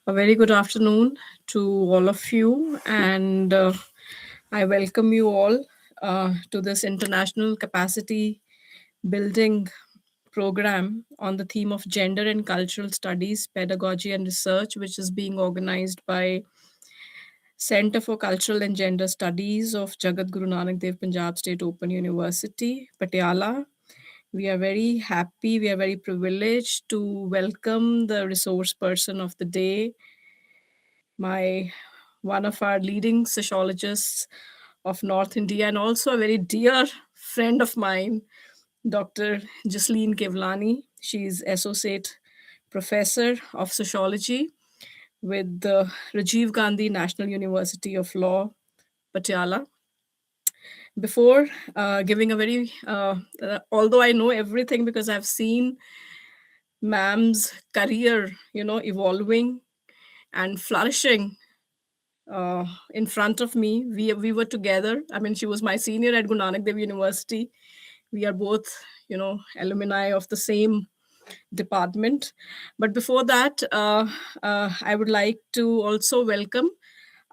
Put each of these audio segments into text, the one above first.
A very good afternoon to all of you, and I welcome you all to this international capacity building program on the theme of gender and cultural studies, pedagogy, and research, which is being organized by Center for Cultural and Gender Studies of Jagat Guru Nanak Dev Punjab State Open University, Patiala. We are very happy, we are very privileged to welcome the resource person of the day, my one of our leading sociologists of North India, and also a very dear friend of mine, Dr. Jasleen Kevlani. She's Associate Professor of Sociology with the Rajiv Gandhi National University of Law, Patiala. Before giving a although I know everything because I've seen ma'am's career, evolving and flourishing in front of me. We were together. I mean, she was my senior at Guru Nanak Dev University. We are both, alumni of the same department. But before that, I would like to also welcome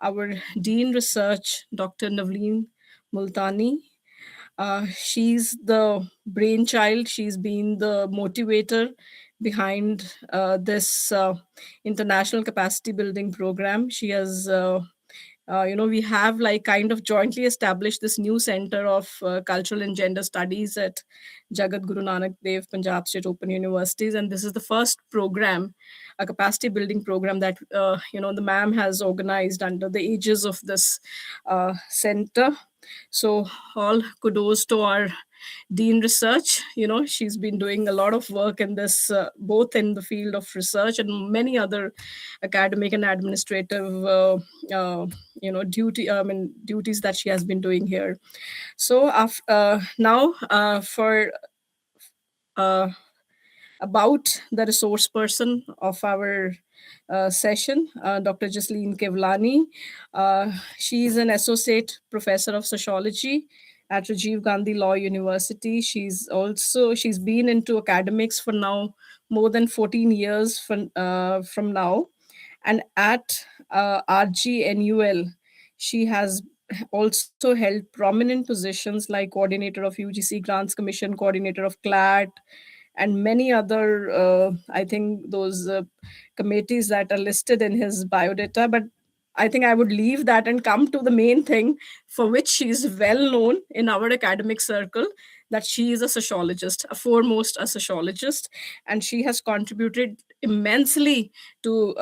our Dean Research, Dr. Navleen Multani. She's the brainchild. She's been the motivator behind this international capacity building program. She has we have like kind of jointly established this new center of cultural and gender studies at Jagat Guru Nanak Dev Punjab State Open Universities, and this is the first program, a capacity building program that the ma'am has organized under the aegis of this center. So all kudos to our Dean Research. She's been doing a lot of work in this, both in the field of research and many other academic and administrative, duties that she has been doing here. So now for uh, about the resource person of our session, Dr. Jasleen Kevlani. She is an associate professor of sociology at Rajiv Gandhi Law University. She's been into academics for now more than 14 years from now, and at RGNUL, she has also held prominent positions like coordinator of UGC Grants Commission, coordinator of CLAT, and many other, I think, those committees that are listed in his biodata. But I think I would leave that and come to the main thing for which she is well known in our academic circle, that she is a sociologist, a foremost a sociologist, and she has contributed immensely to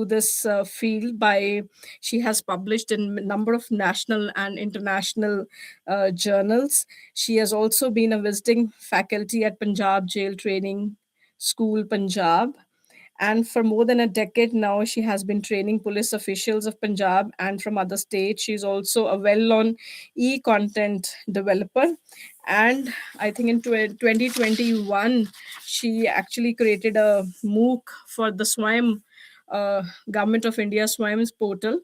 this field by she has published in a number of national and international journals. She has also been a visiting faculty at Punjab Jail Training School, Punjab. And for more than a decade now, she has been training police officials of Punjab and from other states. She's also a well known e content developer. And I think in 2021, she actually created a MOOC for the SWAM, Government of India SWAM's portal,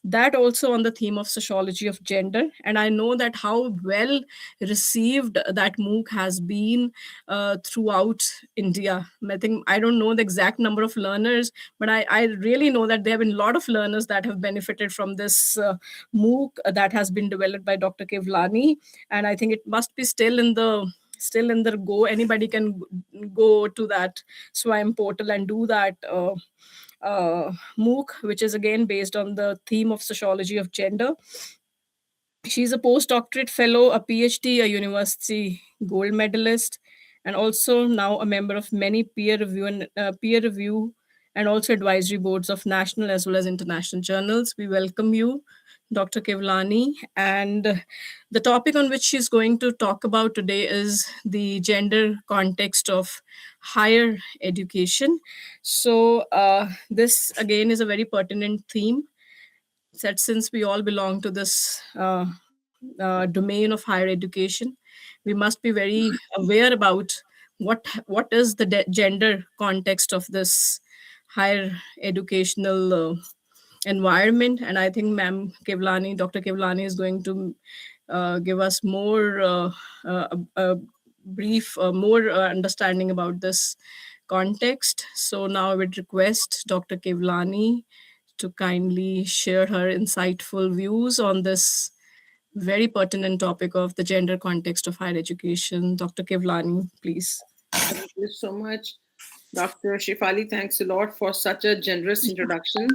that also on the theme of sociology of gender. And I know that how well received that MOOC has been throughout India. I think I don't know the exact number of learners, but I really know that there have been a lot of learners that have benefited from this MOOC that has been developed by Dr. Kevlani. And I think it must be still in the go. Anybody can go to that SWAM portal and do that MOOC, which is again based on the theme of sociology of gender. She's a postdoctorate fellow, a PhD, a university gold medalist, and also now a member of many peer review and also advisory boards of national as well as international journals. We welcome you, Dr. Kevlani. And the topic on which she's going to talk about today is the gender context of higher education. So, this again is a very pertinent theme, that since we all belong to this domain of higher education, we must be very aware about what is the gender context of this higher educational environment. And I think Dr. Kevlani is going to give us more brief, more understanding about this context. So now I would request Dr. Kevlani to kindly share her insightful views on this very pertinent topic of the gender context of higher education. Dr. Kevlani, please. Thank you so much, Dr. Shifali. Thanks a lot for such a generous introduction.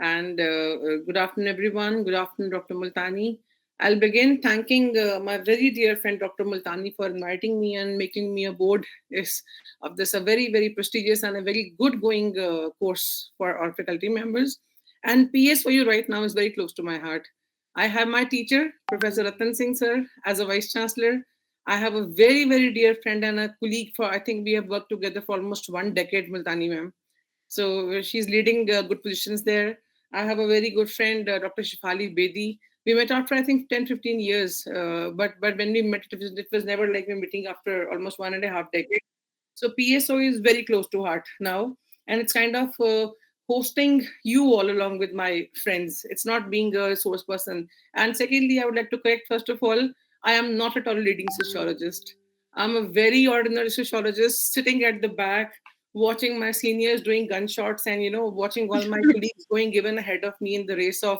And good afternoon, everyone. Good afternoon, Dr. Multani. I'll begin thanking my very dear friend, Dr. Multani, for inviting me and making me a board of this, a very, very prestigious and a very good going course for our faculty members. And PS for you right now is very close to my heart. I have my teacher, Professor Ratan Singh, sir, as a Vice Chancellor. I have a very, very dear friend and a colleague for, I think we have worked together for almost 1 decade, Multani ma'am. So she's leading good positions there. I have a very good friend, Dr. Shifali Bedi. We met after, I think, 10, 15 years. But when we met, it was never like we're meeting after almost 1.5 decades. So PSO is very close to heart now. And it's kind of hosting you all along with my friends. It's not being a source person. And secondly, I would like to correct, first of all, I am not at all a leading sociologist. I'm a very ordinary sociologist sitting at the back, watching my seniors doing gunshots and, watching all my colleagues going given ahead of me in the race of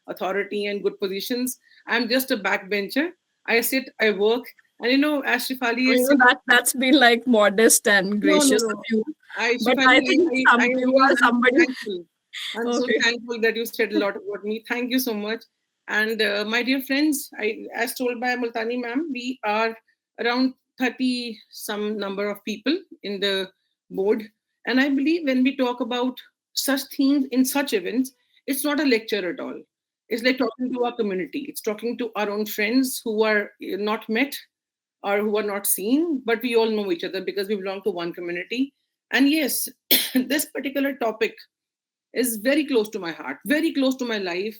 authority and good positions. I'm just a backbencher. I sit, I work. And, as Shifali is sitting. That's been like modest and No, no, gracious of no. you. Shifali, But I think some you are I'm so somebody. thankful. I'm so Okay. thankful that you said a lot about me. Thank you so much. And my dear friends, as told by Multani ma'am, we are around 30 some number of people in the board. And I believe when we talk about such themes in such events, it's not a lecture at all. It's like talking to our community. It's talking to our own friends who are not met or who are not seen, but we all know each other because we belong to one community. And yes, this particular topic is very close to my heart, very close to my life.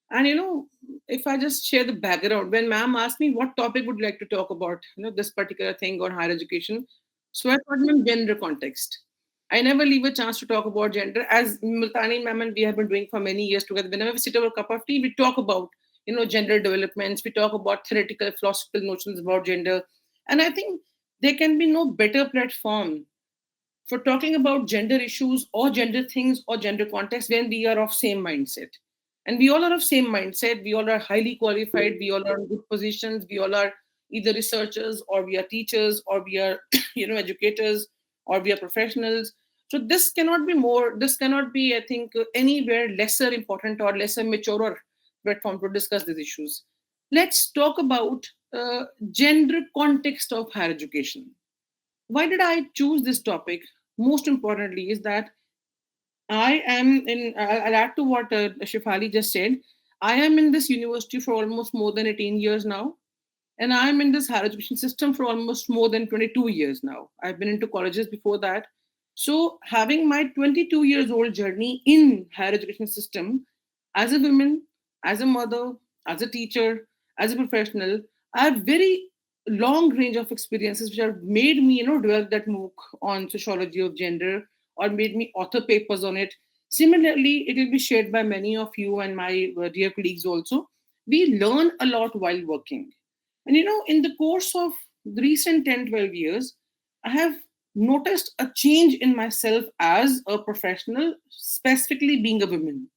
And if I just share the background, when ma'am asked me what topic would you like to talk about, this particular thing on higher education, so I thought, ma'am, gender context. I never leave a chance to talk about gender, as Multani ma'am and we have been doing for many years together. Whenever we sit over a cup of tea, we talk about gender developments. We talk about theoretical, philosophical notions about gender, and I think there can be no better platform for talking about gender issues or gender things or gender context when we are of same mindset. And we all are of same mindset. We all are highly qualified. We all are in good positions. We all are either researchers or we are teachers or we are educators or we are professionals. So this cannot be, I think, anywhere lesser important or lesser mature or platform to discuss these issues. Let's talk about gender context of higher education. Why did I choose this topic? Most importantly, is that I am in, I'll add to what Shifali just said. I am in this university for almost more than 18 years now. And I'm in this higher education system for almost more than 22 years now. I've been into colleges before that. So having my 22 years old journey in higher education system as a woman, as a mother, as a teacher, as a professional, I have very long range of experiences which have made me, develop that MOOC on sociology of gender or made me author papers on it. Similarly, it will be shared by many of you and my dear colleagues also. We learn a lot while working, and in the course of the recent 10, 12 years, I have noticed a change in myself as a professional, specifically being a woman.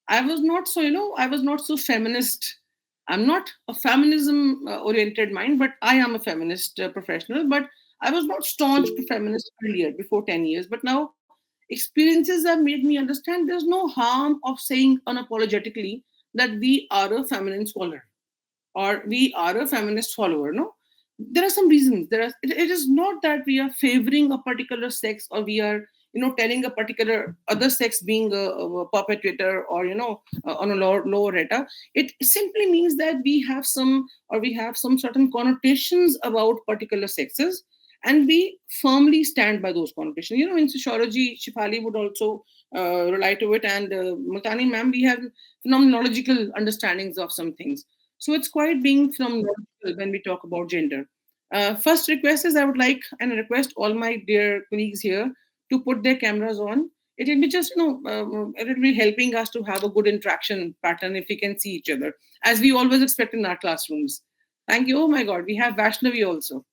I was not so, I was not so feminist. I'm not a feminism oriented mind, but I am a feminist professional. But I was not staunch feminist earlier, before 10 years. But now experiences have made me understand there's no harm of saying unapologetically that we are a feminine scholar or we are a feminist follower. No, there are some reasons. It is not that we are favoring a particular sex or we are telling a particular other sex being a perpetrator or on a lower rata. It simply means that we have some certain connotations about particular sexes, and we firmly stand by those connotations. In sociology, Shifali would also rely to it, and Multani ma'am, we have phenomenological understandings of some things. So it's quite being phenomenological when we talk about gender. First request is I would like and request all my dear colleagues here to put their cameras on. It will be just, it will be helping us to have a good interaction pattern if we can see each other, as we always expect in our classrooms. Thank you. Oh my God, we have Vaishnavi also.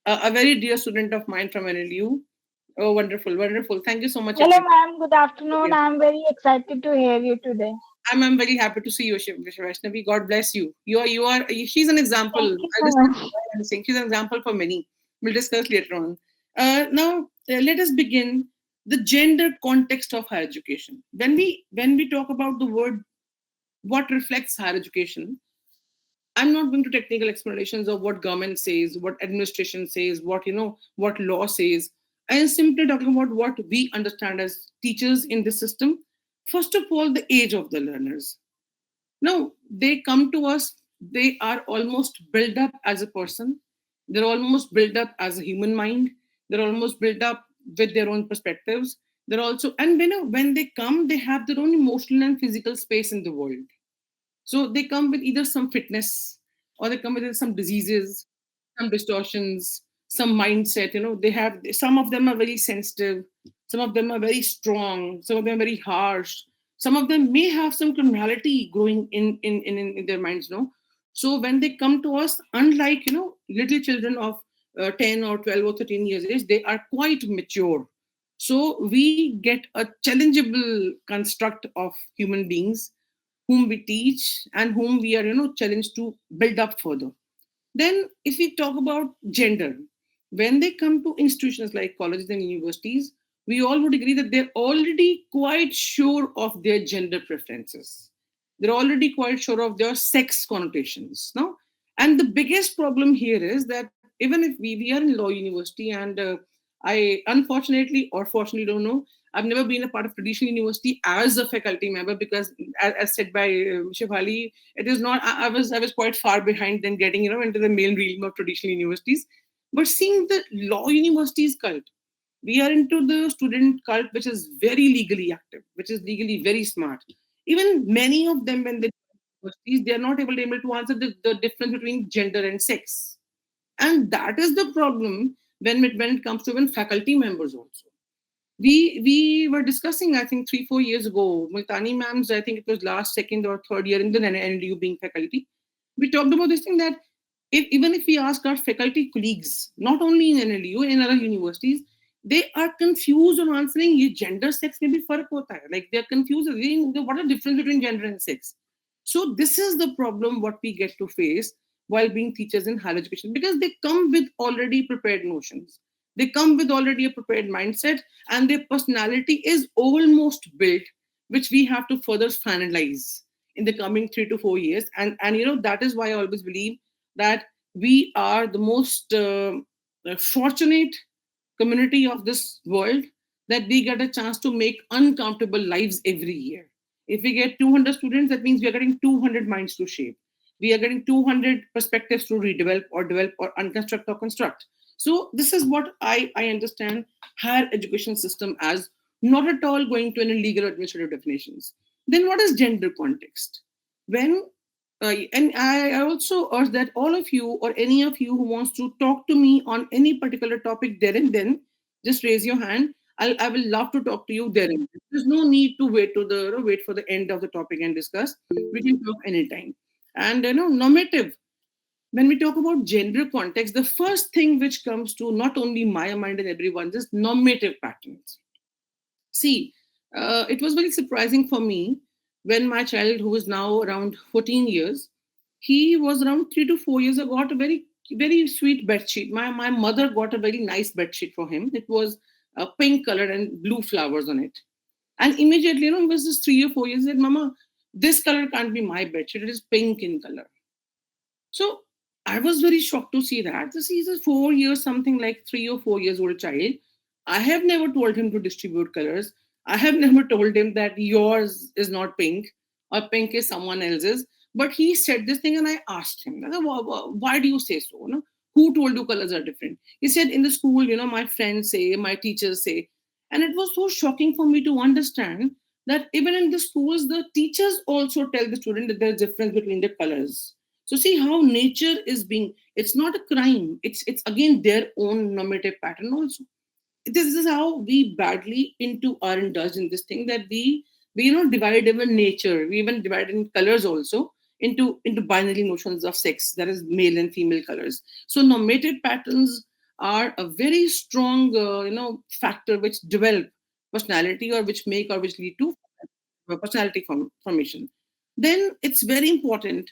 a very dear student of mine from NLU. Oh, wonderful, wonderful. Thank you so much, Hello, everyone. ma'am. Good afternoon. Yes. I'm very excited to hear you today. I'm very happy to see you, Vaishnavi. God bless you. She's an example. Thank you I'll so just tell much. you why I'm saying she's an example for many. We'll discuss later on. Now, let us begin the gender context of higher education. When we talk about the word what reflects higher education, I'm not going to technical explanations of what government says, what administration says, what law says. I am simply talking about what we understand as teachers in this system. First of all, the age of the learners. Now, they come to us, they are almost built up as a person, they're almost built up as a human mind, they're almost built up with their own perspectives. They're also, and when they come, they have their own emotional and physical space in the world. So they come with either some fitness, or they come with some diseases, some distortions, some mindset. They have, some of them are very sensitive, some of them are very strong, some of them are very harsh. Some of them may have some criminality growing in their minds. So when they come to us, unlike little children of 10 or 12 or 13 years age, they are quite mature. So we get a challengeable construct of human beings whom we teach and whom we are challenged to build up further. Then if we talk about gender, when they come to institutions like colleges and universities, we all would agree that they're already quite sure of their gender preferences. They're already quite sure of their sex connotations. No, and the biggest problem here is that even if we are in law university, and I unfortunately or fortunately don't know, I've never been a part of traditional university as a faculty member, because as said by Shivali, it is not, I was quite far behind than getting into the male realm of traditional universities. But seeing the law universities cult, we are into the student cult, which is very legally active, which is legally very smart. Even many of them, when they universities, they are not able to answer the difference between gender and sex. And that is the problem when it comes to even faculty members also. We were discussing, I think 3-4 years ago, Multani ma'am's, I think it was last second or third year in the NLU being faculty. We talked about this thing that even if we ask our faculty colleagues, not only in NLU, in other universities, they are confused on answering ye gender sex mein bhi farak hota hai. Like they're confused. What is the difference between gender and sex? So this is the problem what we get to face while being teachers in higher education, because they come with already prepared notions. They come with already a prepared mindset, and their personality is almost built, which we have to further finalize in the coming 3 to 4 years. And that is why I always believe that we are the most fortunate community of this world, that we get a chance to make uncountable lives every year. If we get 200 students, that means we are getting 200 minds to shape. We are getting 200 perspectives to develop or unconstruct or construct. So this is what I understand higher education system as, not at all going to any legal or administrative definitions. Then what is gender context? When and I also urge that all of you or any of you who wants to talk to me on any particular topic there and then, just raise your hand. I will love to talk to you there and then. There's no need to wait for the end of the topic and discuss. We can talk anytime. And normative. When we talk about gender context, the first thing which comes to not only my mind and everyone's is normative patterns. See, it was very surprising for me when my child, who is now around 14 years, he was around 3 to 4 years ago, got a very sweet bed sheet. My mother got a very nice bed sheet for him. It was pink color and blue flowers on it. And immediately, it was just 3 or 4 years, he said, Mama, this color can't be my bed sheet. It is pink in color. So I was very shocked to see that. This is a 4 years, something like 3 or 4 years old child. I have never told him to distribute colors. I have never told him that yours is not pink or pink is someone else's. But he said this thing, and I asked him, why do you say so? No? Who told you colors are different? He said, in the school, my friends say, my teachers say. And it was so shocking for me to understand that even in the schools, the teachers also tell the student that there's difference between the colors. So see how nature is being, it's not a crime. It's again their own normative pattern also. This is how we badly into are indulged in this thing, that we divide even nature, we even divide in colors also into binary notions of sex, that is male and female colors. So normative patterns are a very strong, factor which develop personality, or which make, or which lead to personality formation. Then it's very important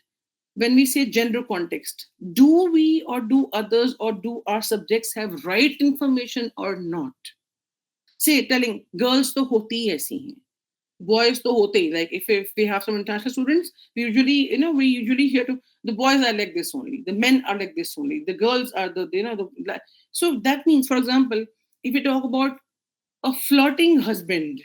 when we say gender context. Do we, or do others, or do our subjects have right information or not? Say telling girls to hoti aisi hain, boys to hote hi. Like if we have some international students, we usually hear to the boys are like this only, the men are like this only, the girls are so that means, for example, if we talk about a flirting husband,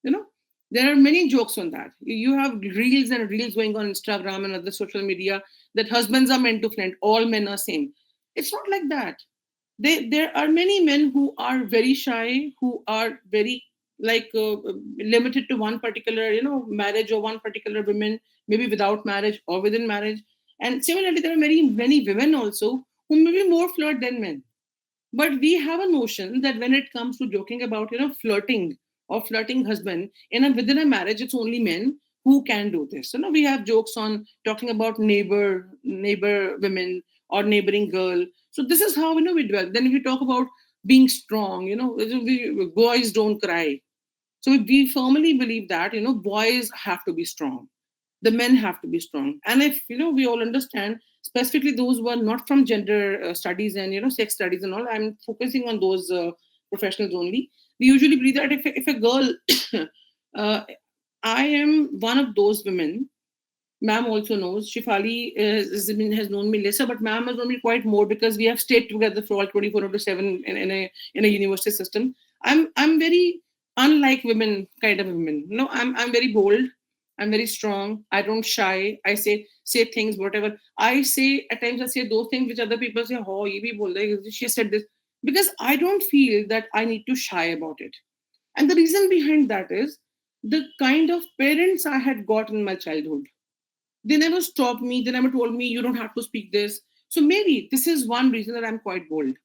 you know there are many jokes on that. You have reels and reels going on Instagram and other social media, that husbands are meant to flirt, all men are same. It's not like that. There are many men who are very shy, who are very like limited to one particular marriage, or one particular women, maybe without marriage or within marriage. And similarly, there are many many women also who may be more flirt than men. But we have a notion that when it comes to joking about flirting, or flirting husband within a marriage, it's only men who can do this. So now we have jokes on talking about neighbor women, or neighboring girl. So this is how we develop. Then if we talk about being strong, boys don't cry. So we firmly believe that boys have to be strong, the men have to be strong. And if we all understand, specifically those who are not from gender studies and sex studies and all, I'm focusing on those professionals only. We usually believe that if a girl uh, I am one of those women. Ma'am also knows. Shifali has known me lesser, but ma'am has known me quite more, because we have stayed together for all 24 into 7 in a university system. I'm very unlike women kind of women. I'm very bold. I'm very strong. I don't shy. I say things, whatever. I say at times, I say those things which other people say, oh, ye bhi bol rahe hai, she said this. Because I don't feel that I need to shy about it. And the reason behind that is the kind of parents I had got in my childhood. They never stopped me. They never told me you don't have to speak this. So maybe this is one reason that I'm quite bold.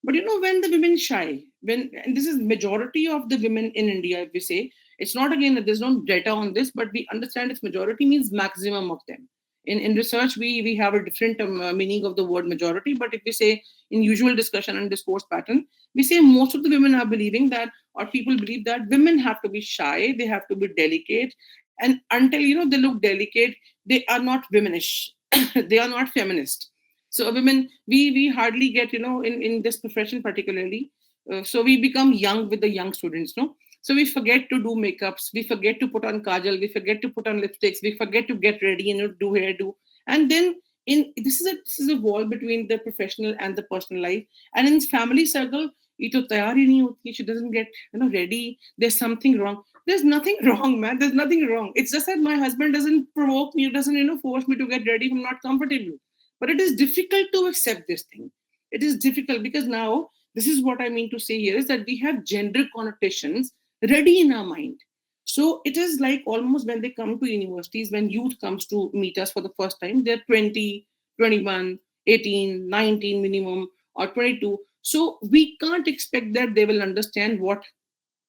But when the women shy, and this is majority of the women in India, if we say, it's not, again, there's no data on this, but we understand it's majority means maximum of them. In research, we have a different meaning of the word majority. But if we say in usual discussion and discourse pattern, we say most of the women are believing that, or people believe that women have to be shy, they have to be delicate, and until they look delicate, they are not womanish. They are not feminist. So women, we hardly get in this profession particularly. So we become young with the young students, no. So we forget to do makeups, we forget to put on kajal, we forget to put on lipsticks, we forget to get ready and do hairdo. And then in this is a wall between the professional and the personal life. And in family circle, ये तो तैयार ही नहीं होती, she doesn't get ready, there's something wrong. There's nothing wrong, man. There's nothing wrong. It's just that my husband doesn't provoke me, doesn't force me to get ready if I'm not comfortable. But it is difficult to accept this thing. It is difficult because now this is what I mean to say here is that we have gender connotations ready in our mind. So it is like almost when they come to universities, when youth comes to meet us for the first time, they're 20, 21, 18, 19 minimum, or 22. So we can't expect that they will understand what,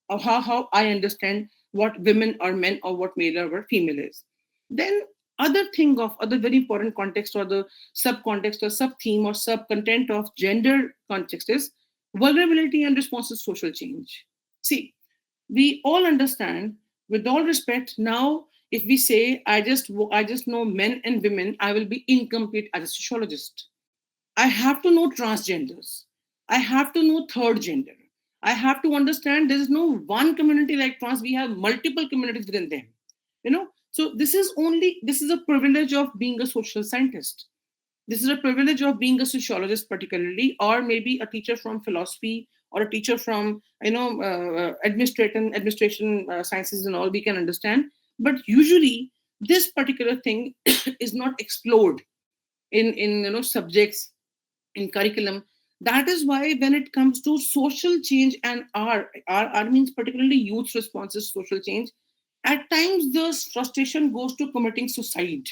or how I understand what women or men, or what male or what female is. Then other very important context, or the sub context, or sub theme, or sub content of gender context is vulnerability and response to social change. See, we all understand, with all respect, now if we say I just know men and women, I will be incomplete as a sociologist. I have to know transgenders. I have to know third gender. I have to understand there is no one community like trans. We have multiple communities within them. So this is a privilege of being a social scientist. This is a privilege of being a sociologist, particularly, or maybe a teacher from philosophy, or a teacher from administration sciences and all. We can understand, but usually this particular thing is not explored in subjects, in curriculum. That is why when it comes to social change and our means particularly youth responses to social change, at times the frustration goes to committing suicide.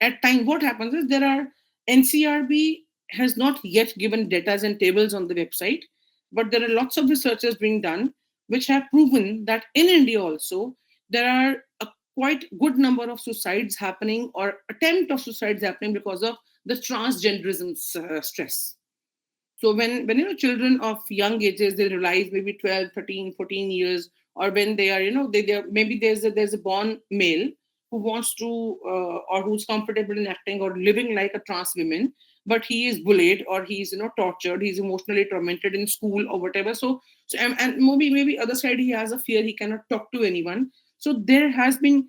At times what happens is there are NCRB has not yet given data and tables on the website, but there are lots of researches being done which have proven that in India also there are a quite good number of suicides happening, or attempt of suicides happening, because of the transgenderism stress. So when children of young ages, they realize maybe 12, 13, 14 years, or when they are, maybe there's a born male who wants to or who's comfortable in acting or living like a trans woman, but he is bullied or he's tortured, he's emotionally tormented in school or whatever. And maybe other side, he has a fear, he cannot talk to anyone. So there has been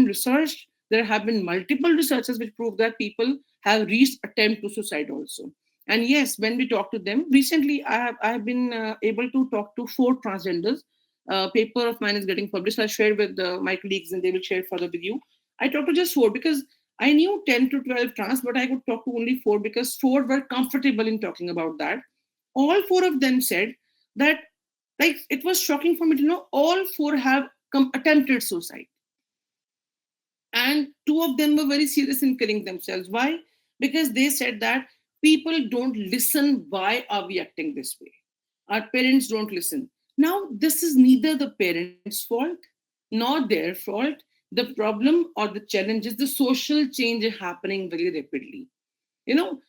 research, there have been multiple researches which prove that people have reached attempt to suicide also. And yes, when we talk to them recently, I have been able to talk to 4 transgenders. Paper of mine is getting published. I shared with my colleagues, and they will share it further with you. I talked to just 4 because I knew 10 to 12 trans, but I could talk to only 4 because 4 were comfortable in talking about that. All 4 of them said that, like, it was shocking for me to know all 4 have attempted suicide, and 2 of them were very serious in killing themselves. Why? Because they said that people don't listen. Why are we acting this way? Our parents don't listen. Now, this is neither the parents' fault nor their fault. The problem or the challenge is the social change happening very rapidly.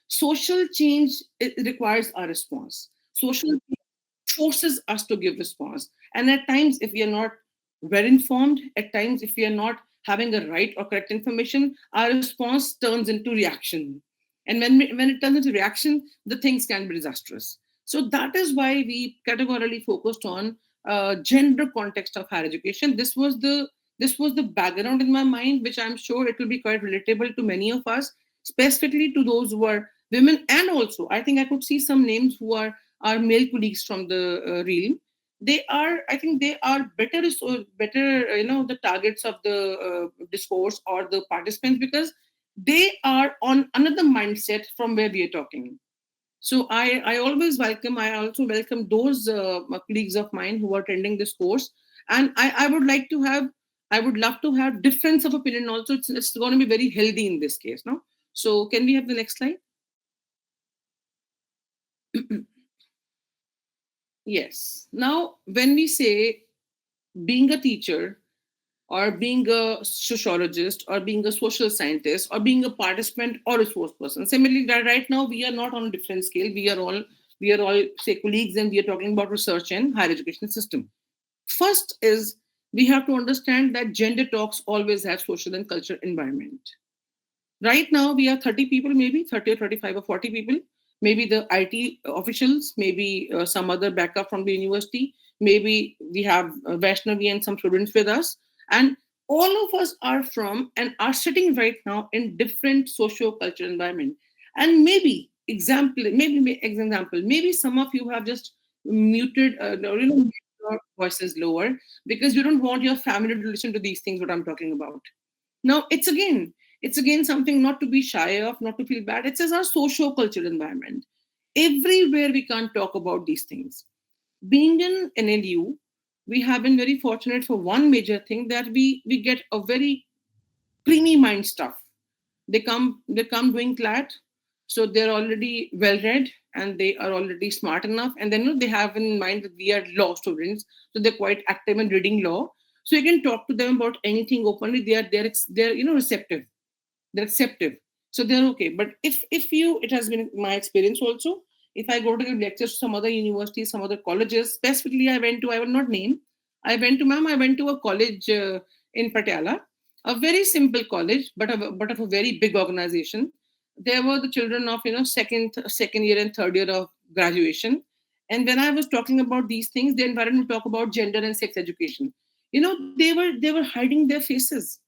Social change, it requires a response. Social change forces us to give response. And at times, if we are not well informed, at times, if we are not having the right or correct information, our response turns into reaction. And when it turns into reaction, the things can be disastrous. So that is why we categorically focused on gender context of higher education. This was the background in my mind, which I'm sure it will be quite relatable to many of us, specifically to those who are women. And also, I think I could see some names who are our male colleagues from the realm. I think they are better, the targets of the discourse or the participants, because they are on another mindset from where we are talking. So I always welcome, I also welcome those colleagues of mine who are attending this course. And I would like to have, I would love to have difference of opinion also. It's going to be very healthy in this case, no? So can we have the next slide? Yes. Now, when we say being a teacher or being a sociologist or being a social scientist or being a participant or a source person, similarly, right now we are not on a different scale. We are all say colleagues, and we are talking about research and higher education system. First is, we have to understand that gender talks always have social and cultural environment. Right now, we are 30 people, maybe 30 or 35 or 40 people, maybe the IT officials, maybe some other backup from the university, maybe we have Vaishnavi and some students with us. And all of us are from and are sitting right now in different socio-cultural environment. And maybe some of you have just muted, made your voices lower because you don't want your family to listen to these things, what I'm talking about. Now, it's again something not to be shy of, not to feel bad. It's as our socio-cultural environment. Everywhere we can't talk about these things. Being in NLU, we have been very fortunate for one major thing, that we get a very creamy mind stuff. They come doing CLAT, so they're already well read and they are already smart enough. And then they have in mind that we are law students, so they're quite active in reading law. So you can talk to them about anything openly. They're receptive, they're acceptive, so they're okay. But if it has been my experience also, if I go to give lectures to some other universities, some other colleges, specifically I will not name, I went to a college in Patiala, a very simple college, but of a very big organization. There were the children of second year and third year of graduation. And when I was talking about these things, they invited me to talk about gender and sex education. They were hiding their faces.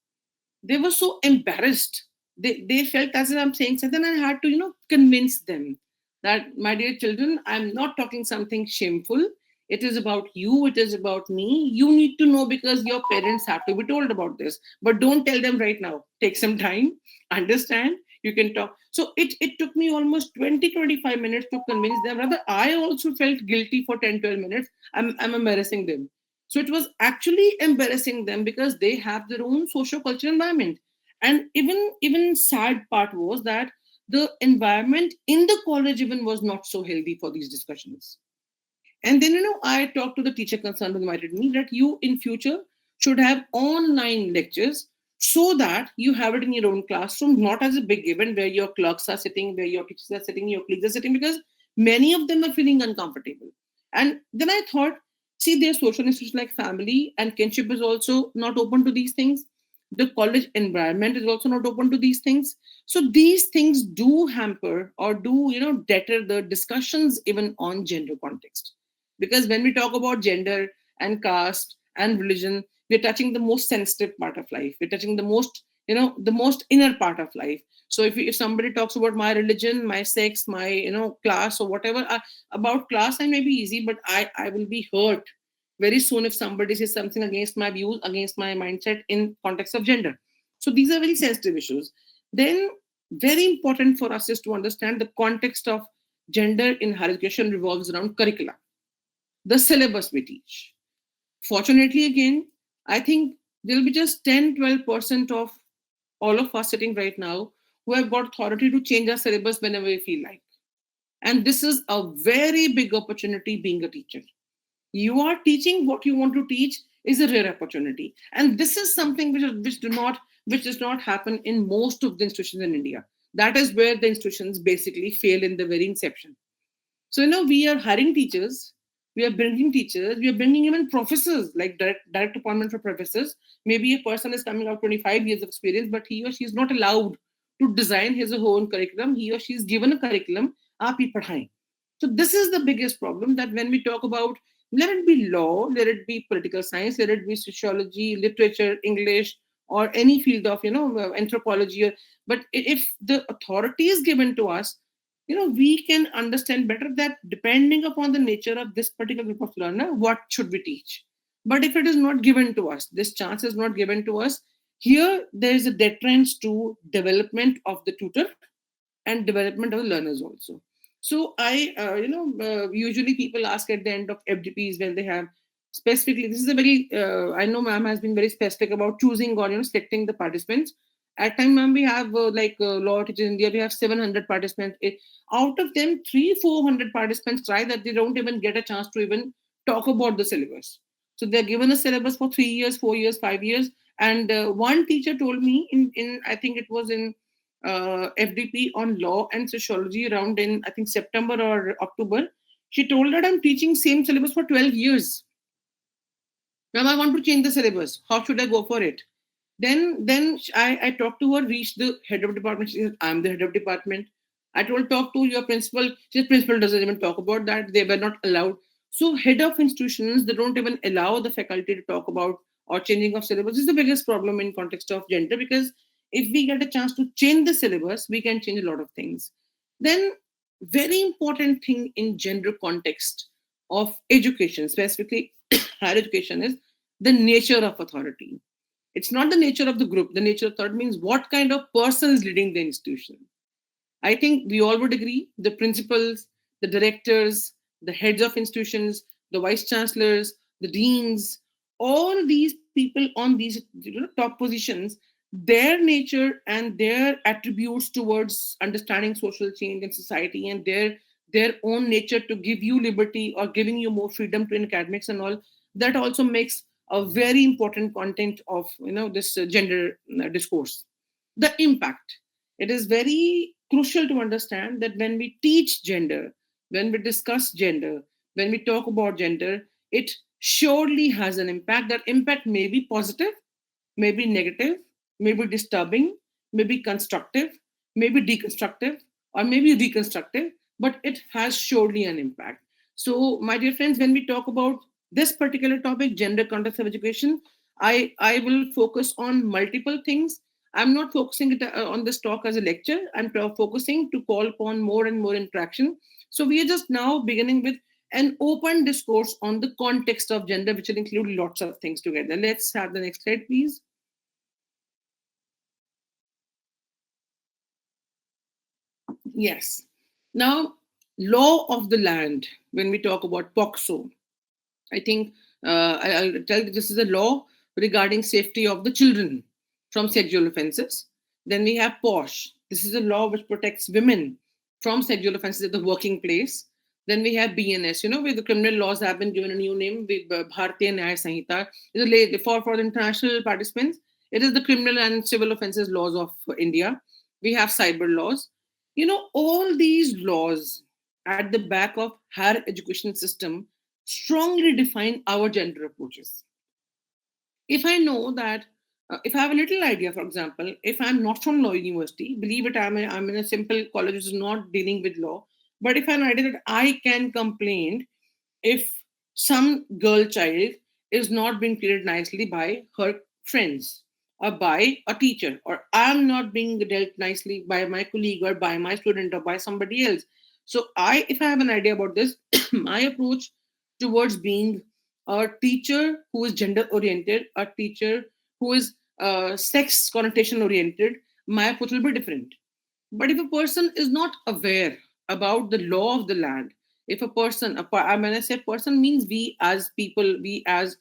They were so embarrassed. They felt as if I'm saying something. I had to, convince them that, my dear children, I'm not talking something shameful. It is about you. It is about me. You need to know because your parents have to be told about this. But don't tell them right now. Take some time, understand. You can talk. So it took me almost 20-25 minutes to convince them. Rather, I also felt guilty for 10-12 minutes. I'm embarrassing them. So it was actually embarrassing them because they have their own socio-cultural environment. And even sad part was that the environment in the college even was not so healthy for these discussions. And then, I talked to the teacher concerned who invited me that you in future should have online lectures so that you have it in your own classroom, not as a big event where your clerks are sitting, where your teachers are sitting, your colleagues are sitting, because Many of them are feeling uncomfortable. And then I thought, see, their social institutions like family and kinship is also not open to these things. The college environment is also not open to these things. So these things do hamper or do, deter the discussions even on gender context. Because when we talk about gender and caste and religion, we're touching the most sensitive part of life. We're touching the most, the most inner part of life. So if somebody talks about my religion, my sex, my class or whatever, about class I may be easy, but I will be hurt very soon if somebody says something against my views, against my mindset in context of gender. So these are very sensitive issues. Then very important for us is to understand the context of gender in higher education revolves around curricula, the syllabus we teach. Fortunately, again, I think there'll be just 10-12% of all of us sitting right now who have got authority to change our syllabus whenever we feel like. And this is a very big opportunity being a teacher. You are teaching what you want to teach is a rare opportunity. And this is something which does not happen in most of the institutions in India. That is where the institutions basically fail in the very inception. So, we are hiring teachers, we are bringing even professors, like direct appointment for professors. Maybe a person is coming out 25 years of experience, but he or she is not allowed to design his or her own curriculum. He or she is given a curriculum, aap hi padhaएं. So this is the biggest problem, that when we talk about, let it be law, let it be political science, let it be sociology, literature, English, or any field of, anthropology, but if the authority is given to us, we can understand better that depending upon the nature of this particular group of learner, what should we teach. But if it is not given to us, this chance is not given to us, here there is a deterrence to development of the tutor and development of the learners also. So usually people ask at the end of FDPs when they have specifically, this is a very, I know ma'am has been very specific about choosing or, selecting the participants. At time, ma'am, we have law teachers in India, we have 700 participants. Out of them, 400 participants try that they don't even get a chance to even talk about the syllabus. So they're given a syllabus for 3 years, 4 years, 5 years. And one teacher told me in I think it was in FDP on law and sociology around in I think September or October. She told that I'm teaching same syllabus for 12 years. Now I want to change the syllabus. How should I go for it? Then I talked to her, reached the head of department. She said, I'm the head of department. I told, talk to your principal. She said, principal doesn't even talk about that. They were not allowed. So head of institutions, they don't even allow the faculty to talk about or changing of syllabus. This is the biggest problem in context of gender, because if we get a chance to change the syllabus, we can change a lot of things. Then very important thing in gender context of education, specifically higher education, is the nature of authority. It's not the nature of the group. The nature of thought means what kind of person is leading the institution. I think we all would agree the principals, the directors, the heads of institutions, the vice chancellors, the deans, all these people on these top positions, their nature and their attributes towards understanding social change in society, and their own nature to give you liberty or giving you more freedom to in academics and all, that also makes a very important content of this gender discourse. The impact, it is very crucial to understand that when we teach gender, when we discuss gender, when we talk about gender, it surely has an impact. That impact may be positive, may be negative, may be disturbing, may be constructive, may be deconstructive, or maybe reconstructive, but it has surely an impact. So, my dear friends, when we talk about this particular topic, gender context of education, I will focus on multiple things. I'm not focusing it on this talk as a lecture. I'm focusing to call upon more and more interaction. So we are just now beginning with an open discourse on the context of gender, which will include lots of things together. Let's have the next slide, please. Yes. Now, law of the land, when we talk about POXO, I think I'll tell you this is a law regarding safety of the children from sexual offenses. Then we have POSH. This is a law which protects women from sexual offenses at the working place. Then we have BNS, where the criminal laws have been given a new name, with Bharatiya Nyaya Sanhita. For the international participants, it is the criminal and civil offenses laws of India. We have cyber laws. All these laws at the back of higher education system strongly define our gender approaches. If I know that, if I have a little idea, for example, if I'm not from law university, believe it, I'm in a simple college which is not dealing with law, but if I have an idea that I can complain if some girl child is not being treated nicely by her friends or by a teacher, or I'm not being dealt nicely by my colleague or by my student or by somebody else. So if I have an idea about this, my approach towards being a teacher who is gender oriented, a teacher who is sex connotation oriented, my approach will be different. But if a person is not aware about the law of the land, if a person, when I say person, means we as people, we as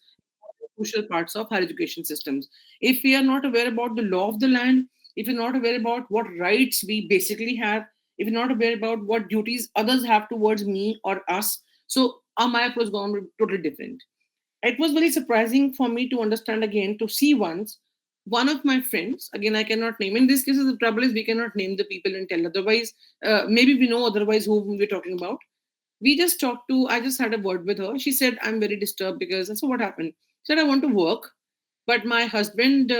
crucial parts of our education systems. If we are not aware about the law of the land, if you're not aware about what rights we basically have, if you're not aware about what duties others have towards me or us, so my approach is going to be totally different. It was very surprising for me to understand again, to see once one of my friends, again, I cannot name. In this case, the trouble is we cannot name the people and tell. Otherwise, maybe we know otherwise whom we're talking about. We just talked to, I just had a word with her. She said, I'm very disturbed because, I said, what happened? She said, I want to work, but my husband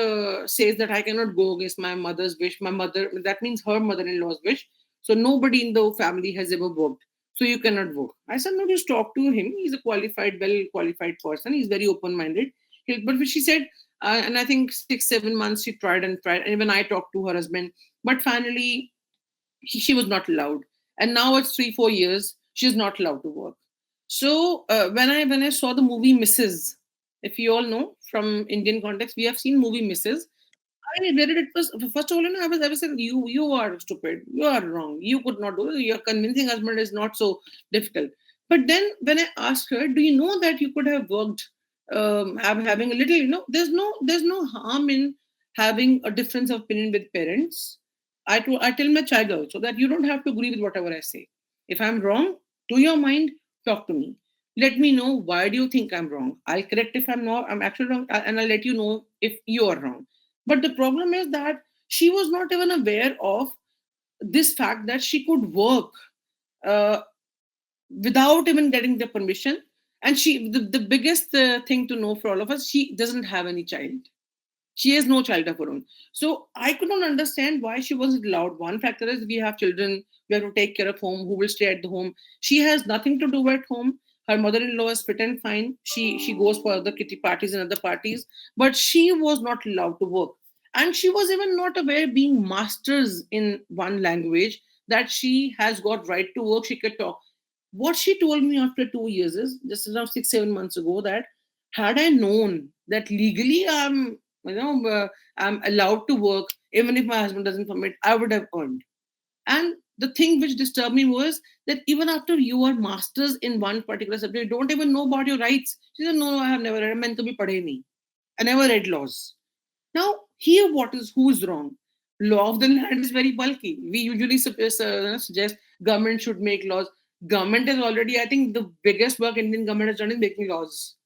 says that I cannot go against my mother's wish. My mother, that means her mother in law's wish. So nobody in the family has ever worked. So you cannot work. I said, no, just talk to him. He's a qualified, well qualified person. He's very open minded. But she said, and I think 6, 7 months she tried and tried. And even I talked to her husband. But finally, she was not allowed, and now it's 3, 4 years she's not allowed to work. So when I saw the movie Mrs., if you all know from Indian context, we have seen movie Mrs. I read it. It was first of all, I was saying, you are stupid, you are wrong, you could not do it. Your convincing husband is not so difficult. But then when I asked her, do you know that you could have worked, having a little, there's no harm in having a difference of opinion with parents. I tell my child also that you don't have to agree with whatever I say. If I'm wrong, to your mind, talk to me. Let me know why do you think I'm wrong. I'll correct if I'm actually wrong, and I'll let you know if you are wrong. But the problem is that she was not even aware of this fact that she could work uh, without even getting the permission. And the biggest thing to know for all of us, she doesn't have any child. She has no child of her own. So I could not understand why she wasn't allowed. One factor is we have children, we have to take care of home, who will stay at the home. She has nothing to do at home. Her mother-in-law is fit and fine. She goes for other kitty parties and other parties, but she was not allowed to work. And she was even not aware, being masters in one language, that she has got right to work, she could talk. What she told me after 2 years is just around 6, 7 months ago, that had I known that legally I'm allowed to work even if my husband doesn't permit, I would have earned. And the thing which disturbed me was that even after you are masters in one particular subject, you don't even know about your rights. She said, no, I have never read. I meant to be padhe nahi. I never read laws. Now, here, who's wrong? Law of the land is very bulky. We usually suggest government should make laws. Government is already, I think, the biggest work Indian government has done is making laws.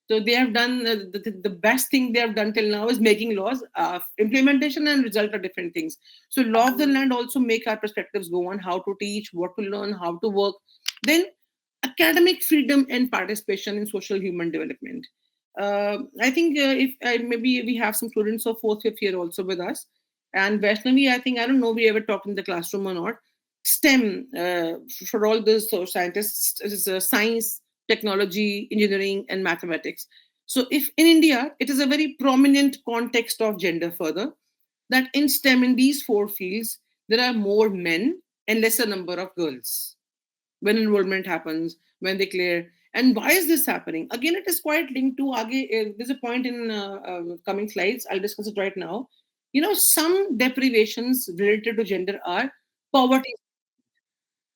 So they have done the best thing they have done till now is making laws. Implementation and result are different things. So law of the land also make our perspectives go on how to teach, what to learn, how to work. Then academic freedom and participation in social human development. I think if maybe we have some students of fourth, fifth year also with us. And Vaishnavi, I think, I don't know we ever talked in the classroom or not. STEM, for all those scientists, is science, technology, engineering, and mathematics. So, if in India, it is a very prominent context of gender further, that in STEM, in these four fields, there are more men and lesser number of girls when enrollment happens, when they clear. And why is this happening? Again, it is quite linked to, there's a point in coming slides, I'll discuss it right now. Some deprivations related to gender are poverty,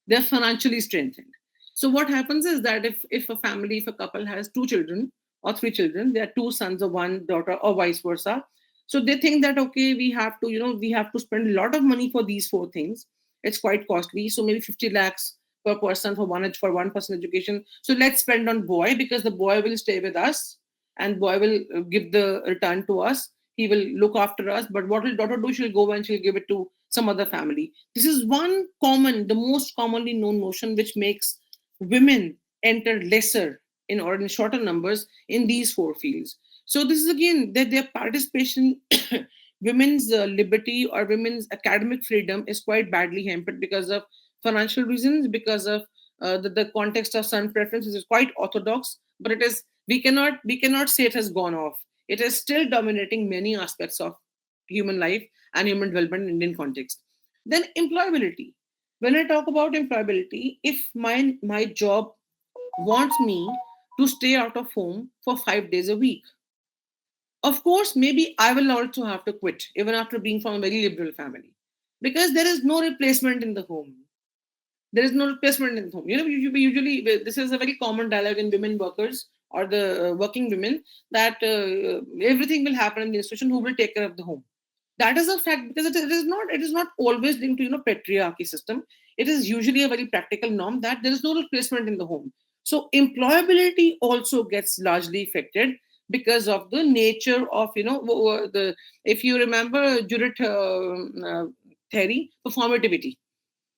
they're financially strengthened. So what happens is that if a family, if a couple has 2 children or 3 children, there are 2 sons or 1 daughter or vice versa. So they think that, okay, we have to spend a lot of money for these four things. It's quite costly. So maybe 50 lakhs per person for one person education. So let's spend on boy, because the boy will stay with us and boy will give the return to us. He will look after us. But what will daughter do? She'll go and she'll give it to some other family. This is one common, the most commonly known notion which makes women enter lesser or in shorter numbers in these four fields. So this is again that their participation, women's liberty or women's academic freedom is quite badly hampered because of financial reasons, because of the context of son preference, which is quite orthodox, but it is we cannot say it has gone off. It is still dominating many aspects of human life and human development in Indian context. Then employability. When I talk about employability, if my job wants me to stay out of home for 5 days a week, of course, maybe I will also have to quit, even after being from a very liberal family, because there is no replacement in the home. There is no replacement in the home. Usually this is a very common dialogue in women workers or the working women, that everything will happen in the institution. Who will take care of the home? That is a fact, because it is not always linked to patriarchy system. It is usually a very practical norm that there is no replacement in the home. So employability also gets largely affected because of the nature of the, if you remember Judith theory, performativity.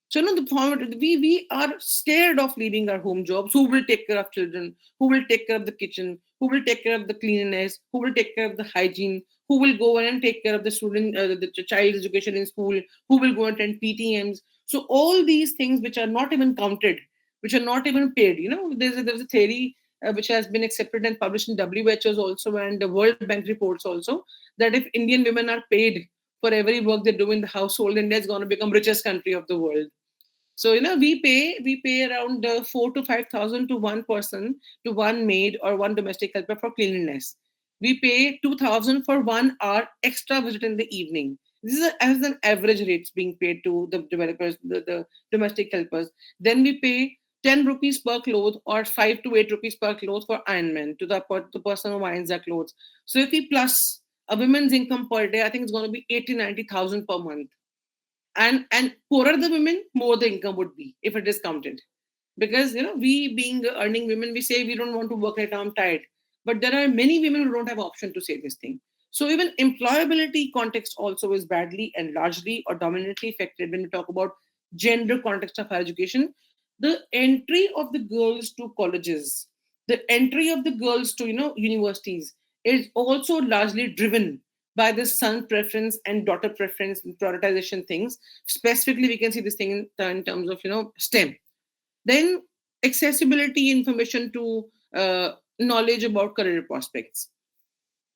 So no, we are scared of leaving our home jobs. Who will take care of children? Who will take care of the kitchen? Who will take care of the cleanliness? Who will take care of the hygiene? Who will go and take care of the student, the child's education in school? Who will go and attend PTMs? So all these things which are not even counted, which are not even paid. There's a theory which has been accepted and published in WHO's also and the World Bank reports also, that if Indian women are paid for every work they do in the household, India is going to become richest country of the world. So we pay around 4 to 5 thousand to one person, to one maid or one domestic helper for cleanliness. We pay 2,000 for 1 hour extra visit in the evening. This is as an average rates being paid to the developers, the domestic helpers. Then we pay 10 rupees per cloth or 5 to 8 rupees per cloth for ironman to the person who irons their clothes. So if we plus a woman's income per day, I think it's going to be 80 to 90 thousand per month. And poorer the women, more the income would be if it is counted. Because we being earning women, we say we don't want to work right now, I'm tired. But there are many women who don't have option to say this thing. So even employability context also is badly and largely or dominantly affected when we talk about gender context of higher education. The entry of the girls to colleges, the entry of the girls to universities is also largely driven by this son preference and daughter preference and prioritization things. Specifically, we can see this thing in terms of STEM. Then accessibility information to knowledge about career prospects.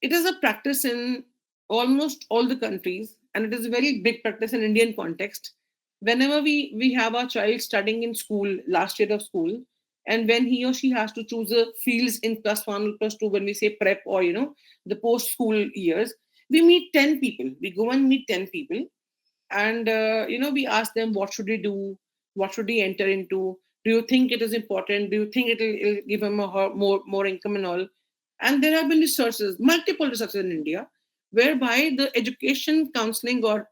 It is a practice in almost all the countries, and it is a very big practice in Indian context. Whenever we have our child studying in school, last year of school, and when he or she has to choose the fields in +1 or +2, when we say prep or the post school years, we meet 10 people. We go and meet 10 people, and we ask them, what should he do, what should he enter into, do you think it is important, do you think it'll give him more income and all. And there have been researches, multiple researches in India, whereby the education counseling or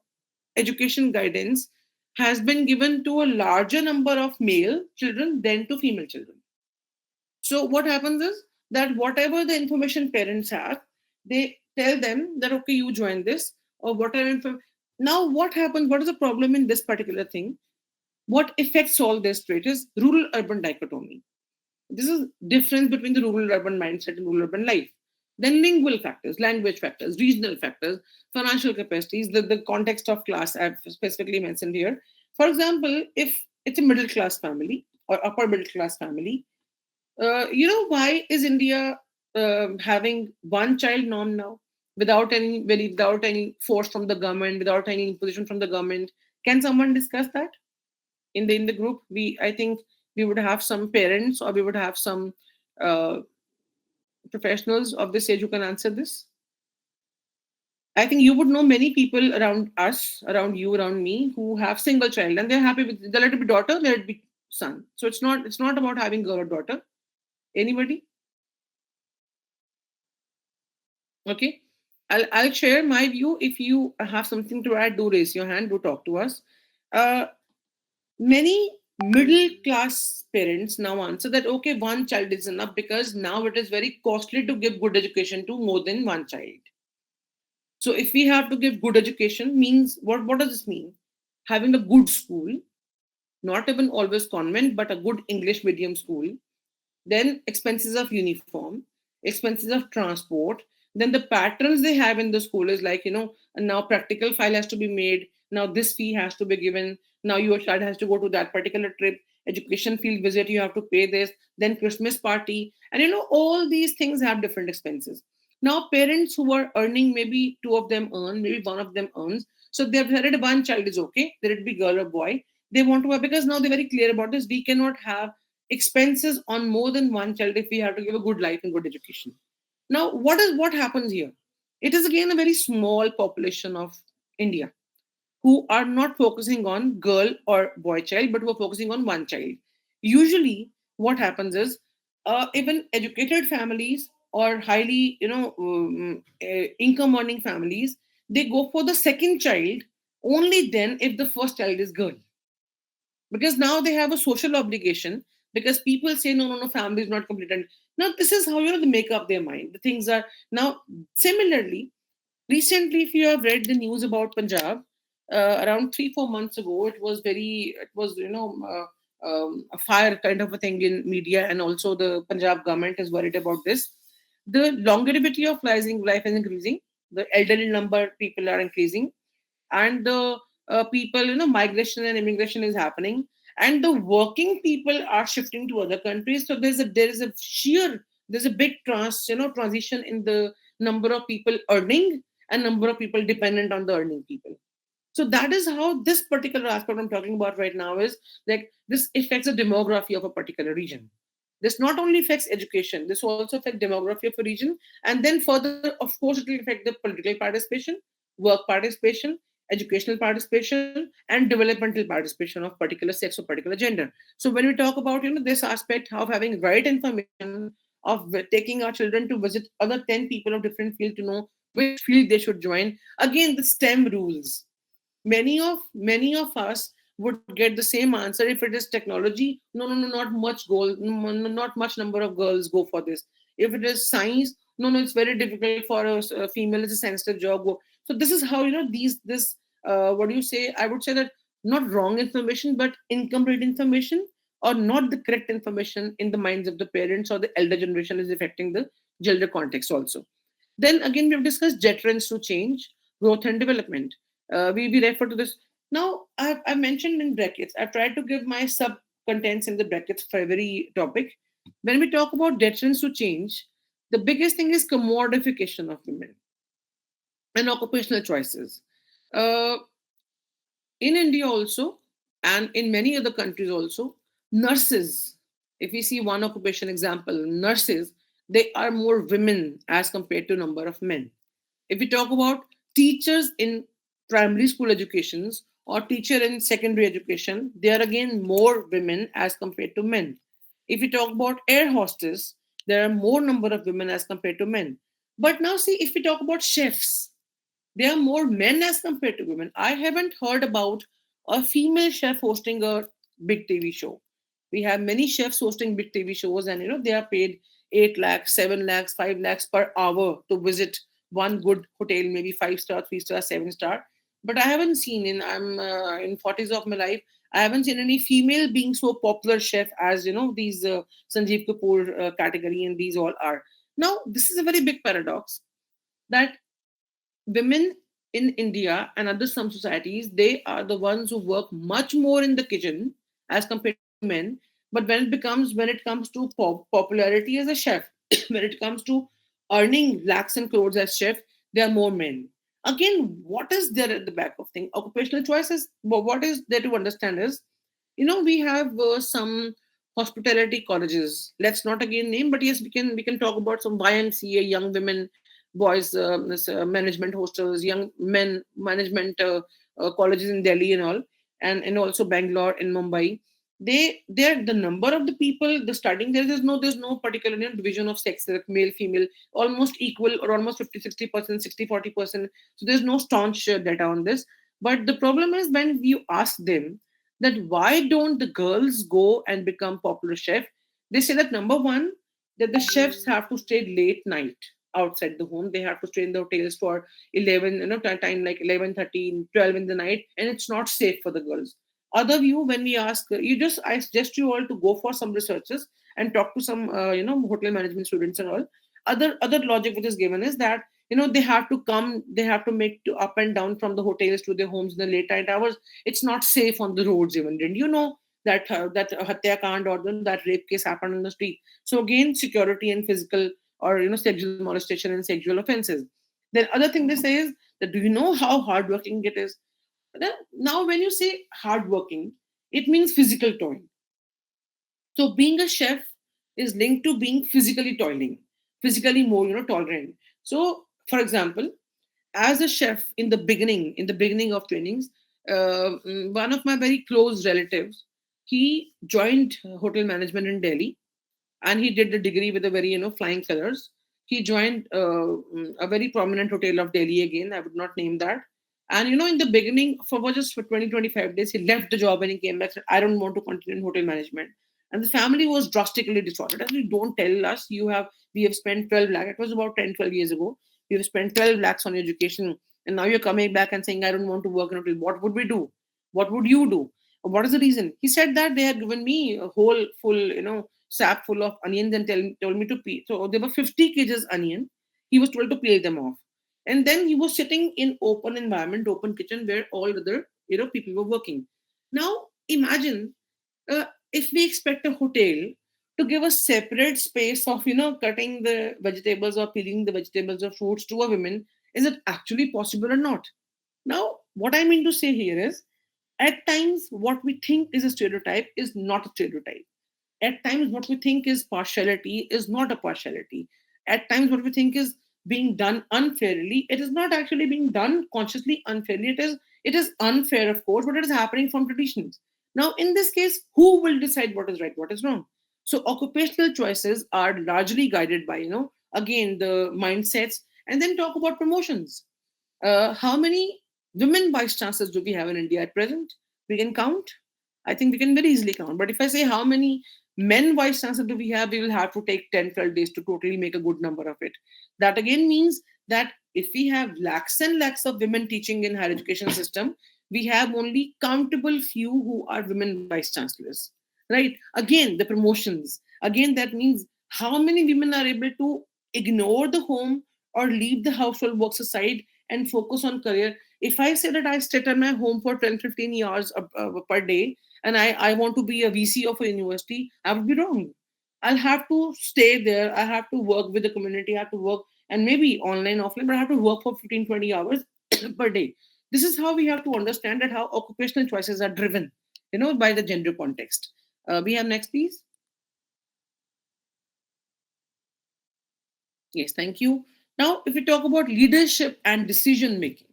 education guidance has been given to a larger number of male children than to female children. So what happens is that whatever the information parents have, they tell them that okay, you join this or whatever. Now what happens? What is the problem in this particular thing? What affects all this trait is rural-urban dichotomy. This is difference between the rural-urban mindset and rural-urban life. Then lingual factors, language factors, regional factors, financial capacities, the context of class I've specifically mentioned here. For example, if it's a middle class family or upper middle class family, why is India having one child norm now without any force from the government, without any imposition from the government? Can someone discuss that in the group? I think we would have some parents or we would have some uh, professionals of this age who can answer this. I think you would know many people around us, around you, around me, who have single child and they're happy with, they let it be daughter, let it be son. So it's not about having girl or daughter. Anybody? Okay. I'll share my view. If you have something to add, do raise your hand, do talk to us. Uh, Many middle class parents now answer that okay, one child is enough because now it is very costly to give good education to more than one child. So if we have to give good education, means what does this mean? having a good school, not even always convent, but a good English medium school, then expenses of uniform, expenses of transport, then the patterns they have in the school is like, now practical file has to be made, now this fee has to be given, now your child has to go to that particular trip, education field visit, you have to pay this, then Christmas party, and all these things have different expenses. Now parents who are earning, maybe two of them earn, maybe one of them earns, so they've decided one child is okay, let it be girl or boy, they want to have, because now they're very clear about this, we cannot have expenses on more than one child if we have to give a good life and good education. Now, what happens here? It is again a very small population of India who are not focusing on girl or boy child, but who are focusing on one child. Usually, what happens is even educated families or highly, income earning families, they go for the second child only then if the first child is girl, because now they have a social obligation, because people say no, family is not complete. And now this is how they make up their mind, the things are now. Similarly, recently, if you have read the news about Punjab, around 3 4 months ago, it was a fire kind of a thing in media, and also the Punjab government is worried about this. The longevity of life is increasing, the elderly number people are increasing, and the people, migration and immigration is happening, and the working people are shifting to other countries. So there's a big transition in the number of people earning and number of people dependent on the earning people. So that is how this particular aspect I'm talking about right now is like this affects the demography of a particular region. This not only affects education, this also affects demography of a region, and then further, of course, it will affect the political participation, work participation, educational participation, and developmental participation of particular sex or particular gender. So when we talk about this aspect of having right information, of taking our children to visit other 10 people of different field to know which field they should join, again the STEM rules, many of us would get the same answer. If it is technology, no, not much not much number of girls go for this. If it is science, no, it's very difficult for a female, it's a sensitive job. So this is how these this what do you say, I would say that not wrong information but incomplete information, or not the correct information in the minds of the parents or the elder generation is affecting the gender context also. Then again, we have discussed deterrence to change, growth and development. We refer to this. Now, I've mentioned in brackets. I've tried to give my sub contents in the brackets for every topic. When we talk about deterrence to change, the biggest thing is commodification of women and occupational choices. Uh, in India also, and in many other countries also, nurses, if we see one occupation example, nurses, they are more women as compared to number of men. If we talk about teachers in primary school educations or teacher in secondary education, they are again more women as compared to men. If we talk about air hostess, there are more number of women as compared to men. But now see, if we talk about chefs, there are more men as compared to women. I haven't heard about a female chef hosting a big TV show. We have many chefs hosting big TV shows, and they are paid 8 lakhs, 7 lakhs, 5 lakhs per hour to visit one good hotel, maybe 5 star, 3 star, 7 star. But I haven't seen I'm in 40s of my life. I haven't seen any female being so popular chef as these Sanjeev Kapoor category, and these all are. Now this is a very big paradox that women in India and other some societies, they are the ones who work much more in the kitchen as compared to men. But when it comes to popularity as a chef, when it comes to earning lakhs and crores as chef, there are more men. Again, what is there at the back of thing? Occupational choices. What is there to understand is, we have some hospitality colleges. Let's not again name, but yes, we can talk about some YMCA, young women, boys, management hostels, young men management colleges in Delhi and all, and also Bangalore and Mumbai. They're the number of the people the starting there's no particular division of sex, like male female, almost equal or almost 50 60%, 60 40%. So there's no staunch data on this. But the problem is when you ask them that why don't the girls go and become popular chef, they say that number one, that the chefs have to stay late night. outside the home. They have to stay in the hotels for 11, time like 11:30, 12 in the night, and it's not safe for the girls. Other view, when we ask, I suggest you all to go for some researches and talk to some, hotel management students and all. Other logic which is given is that they have to come, they have to make to up and down from the hotels to their homes in the late night hours. It's not safe on the roads even. Didn't you know that hatya kand or that rape case happened on the street? So again, security and physical or sexual molestation and sexual offenses. Then other thing they say is that, do you know how hardworking it is? Now when you say hardworking, it means physical toil. So being a chef is linked to being physically toiling, physically more tolerant. So for example, as a chef in the beginning of trainings, one of my very close relatives, he joined hotel management in Delhi, and he did the degree with a very flying colors. He joined a very prominent hotel of Delhi. Again, I would not name that. And in the beginning, just for 20-25 days, he left the job and he came back, said, I don't want to continue in hotel management. And the family was drastically disordered. I said, don't tell us we have spent 12 lakh. It was about 10-12 years ago. We have spent 12 lakhs on education, and now you're coming back and saying, I don't want to work in hotel. What would we do? What would you do? What is the reason? He said that they had given me a whole full, sack full of onions and told me to peel. So there were 50 kgs onion. He was told to peel them off. And then he was sitting in open environment, open kitchen where all other, people were working. Now imagine, if we expect a hotel to give a separate space of, cutting the vegetables or peeling the vegetables or fruits to a woman, is it actually possible or not? Now, what I mean to say here is, at times, what we think is a stereotype is not a stereotype. At times, what we think is partiality is not a partiality. At times, what we think is being done unfairly, it is not actually being done consciously unfairly. It is unfair, of course, but it is happening from traditions. Now, in this case, who will decide what is right, what is wrong? So occupational choices are largely guided by, again, the mindsets. And then talk about promotions. How many women vice chancellors do we have in India at present? We can count. I think we can very easily count. But if I say how many men vice chancellors do we have, we will have to take 10, 12 days to totally make a good number of it. That again means that if we have lakhs and lakhs of women teaching in higher education system, we have only countable few who are women vice chancellors. Right? Again, the promotions. Again, that means how many women are able to ignore the home or leave the household works aside and focus on career. If I say that I sit at my home for 10, 15 years per day, and I want to be a VC of a university, I would be wrong. I'll have to stay there. I have to work with the community. I have to work, and maybe online, offline, but I have to work for 15, 20 hours per day. This is how we have to understand that how occupational choices are driven, by the gender context. We have next, please. Yes, thank you. Now, if we talk about leadership and decision making,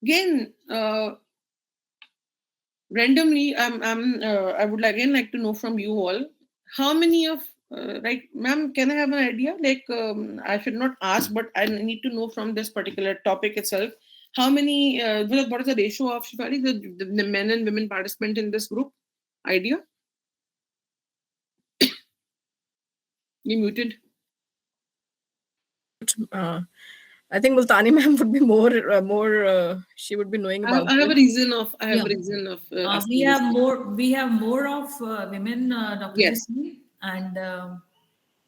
again, randomly, I would again like to know from you all, how many of, right, ma'am, can I have an idea? Like, I should not ask, but I need to know from this particular topic itself, how many, what is the ratio of, Shifali, the men and women participant in this group? Idea? You muted. Uh, I think Multani ma'am would be more. She would be knowing I have, about I have a this. reason of, Yeah. We asking this. have more of women, Dr. Yes. Jasmine, and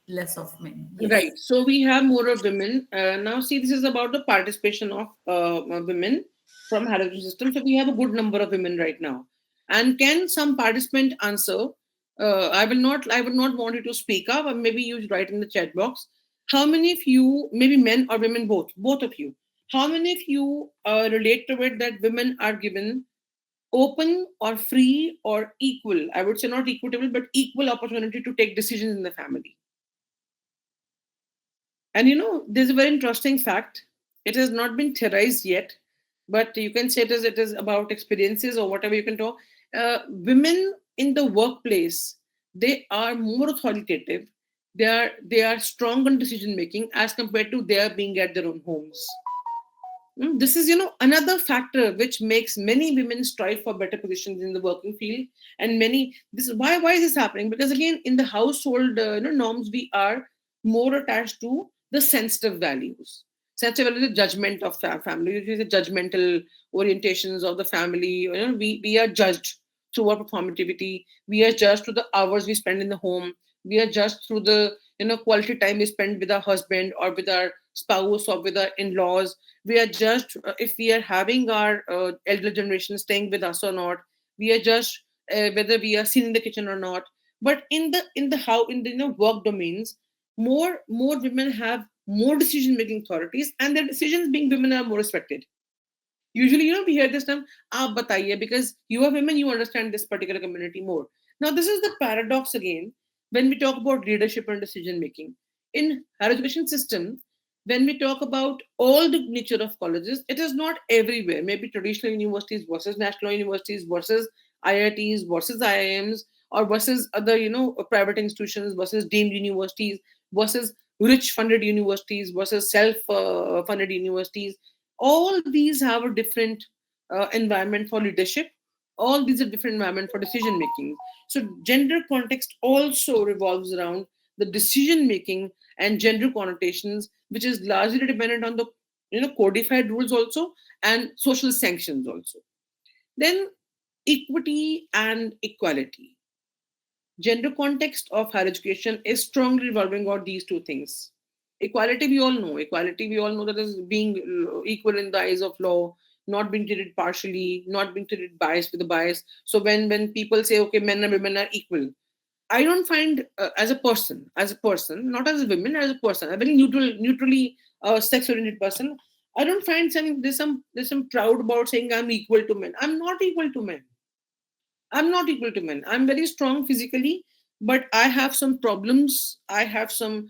less of men. Right. Yes. So we have more of women. Now, see, this is about the participation of women from hierarchy system. So we have a good number of women right now. And can some participant answer? I will not. I would not want you to speak up, or maybe you write in the chat box. How many of you, maybe men or women, both of you, how many of you relate to it that women are given open or free or equal? I would say not equitable, but equal opportunity to take decisions in the family. And there's a very interesting fact. It has not been theorized yet, but you can say it is about experiences or whatever you can talk. Women in the workplace, they are more authoritative. They are strong in decision making as compared to their being at their own homes. This is, another factor which makes many women strive for better positions in the working field. And many, this is why is this happening? Because again, in the household norms, we are more attached to the sensitive values. Sensitive values is judgment of family, which is the judgmental orientations of the family. We are judged through our performativity. We are judged through the hours we spend in the home. We are judged through the quality time we spend with our husband or with our spouse or with our in-laws. We are judged if we are having our elder generation staying with us or not. We are judged whether we are seen in the kitchen or not. But in the work domains, more women have more decision making authorities, and their decisions being women are more respected. Usually, we hear this term, aap bataiye, because you are women, you understand this particular community more. Now, this is the paradox again when we talk about leadership and decision making. In higher education system, when we talk about all the nature of colleges, it is not everywhere. Maybe traditional universities versus national universities versus IITs versus IIMs, or versus other, private institutions versus deemed universities versus rich funded universities versus self funded universities. All these have a different environment for leadership. All these are different environment for decision making. So gender context also revolves around the decision making and gender connotations, which is largely dependent on the codified rules also, and social sanctions also. Then equity and equality. Gender context of higher education is strongly revolving around these two things. Equality, we all know. Equality, we all know that is being equal in the eyes of law, not being treated partially, not being treated biased with a bias. So when people say, okay, men and women are equal, I don't find as a person, not as a woman, as a person, a very neutrally sex-oriented person. I don't find there's some proud about saying I'm equal to men. I'm not equal to men. I'm not equal to men. I'm very strong physically, but I have some problems. I have some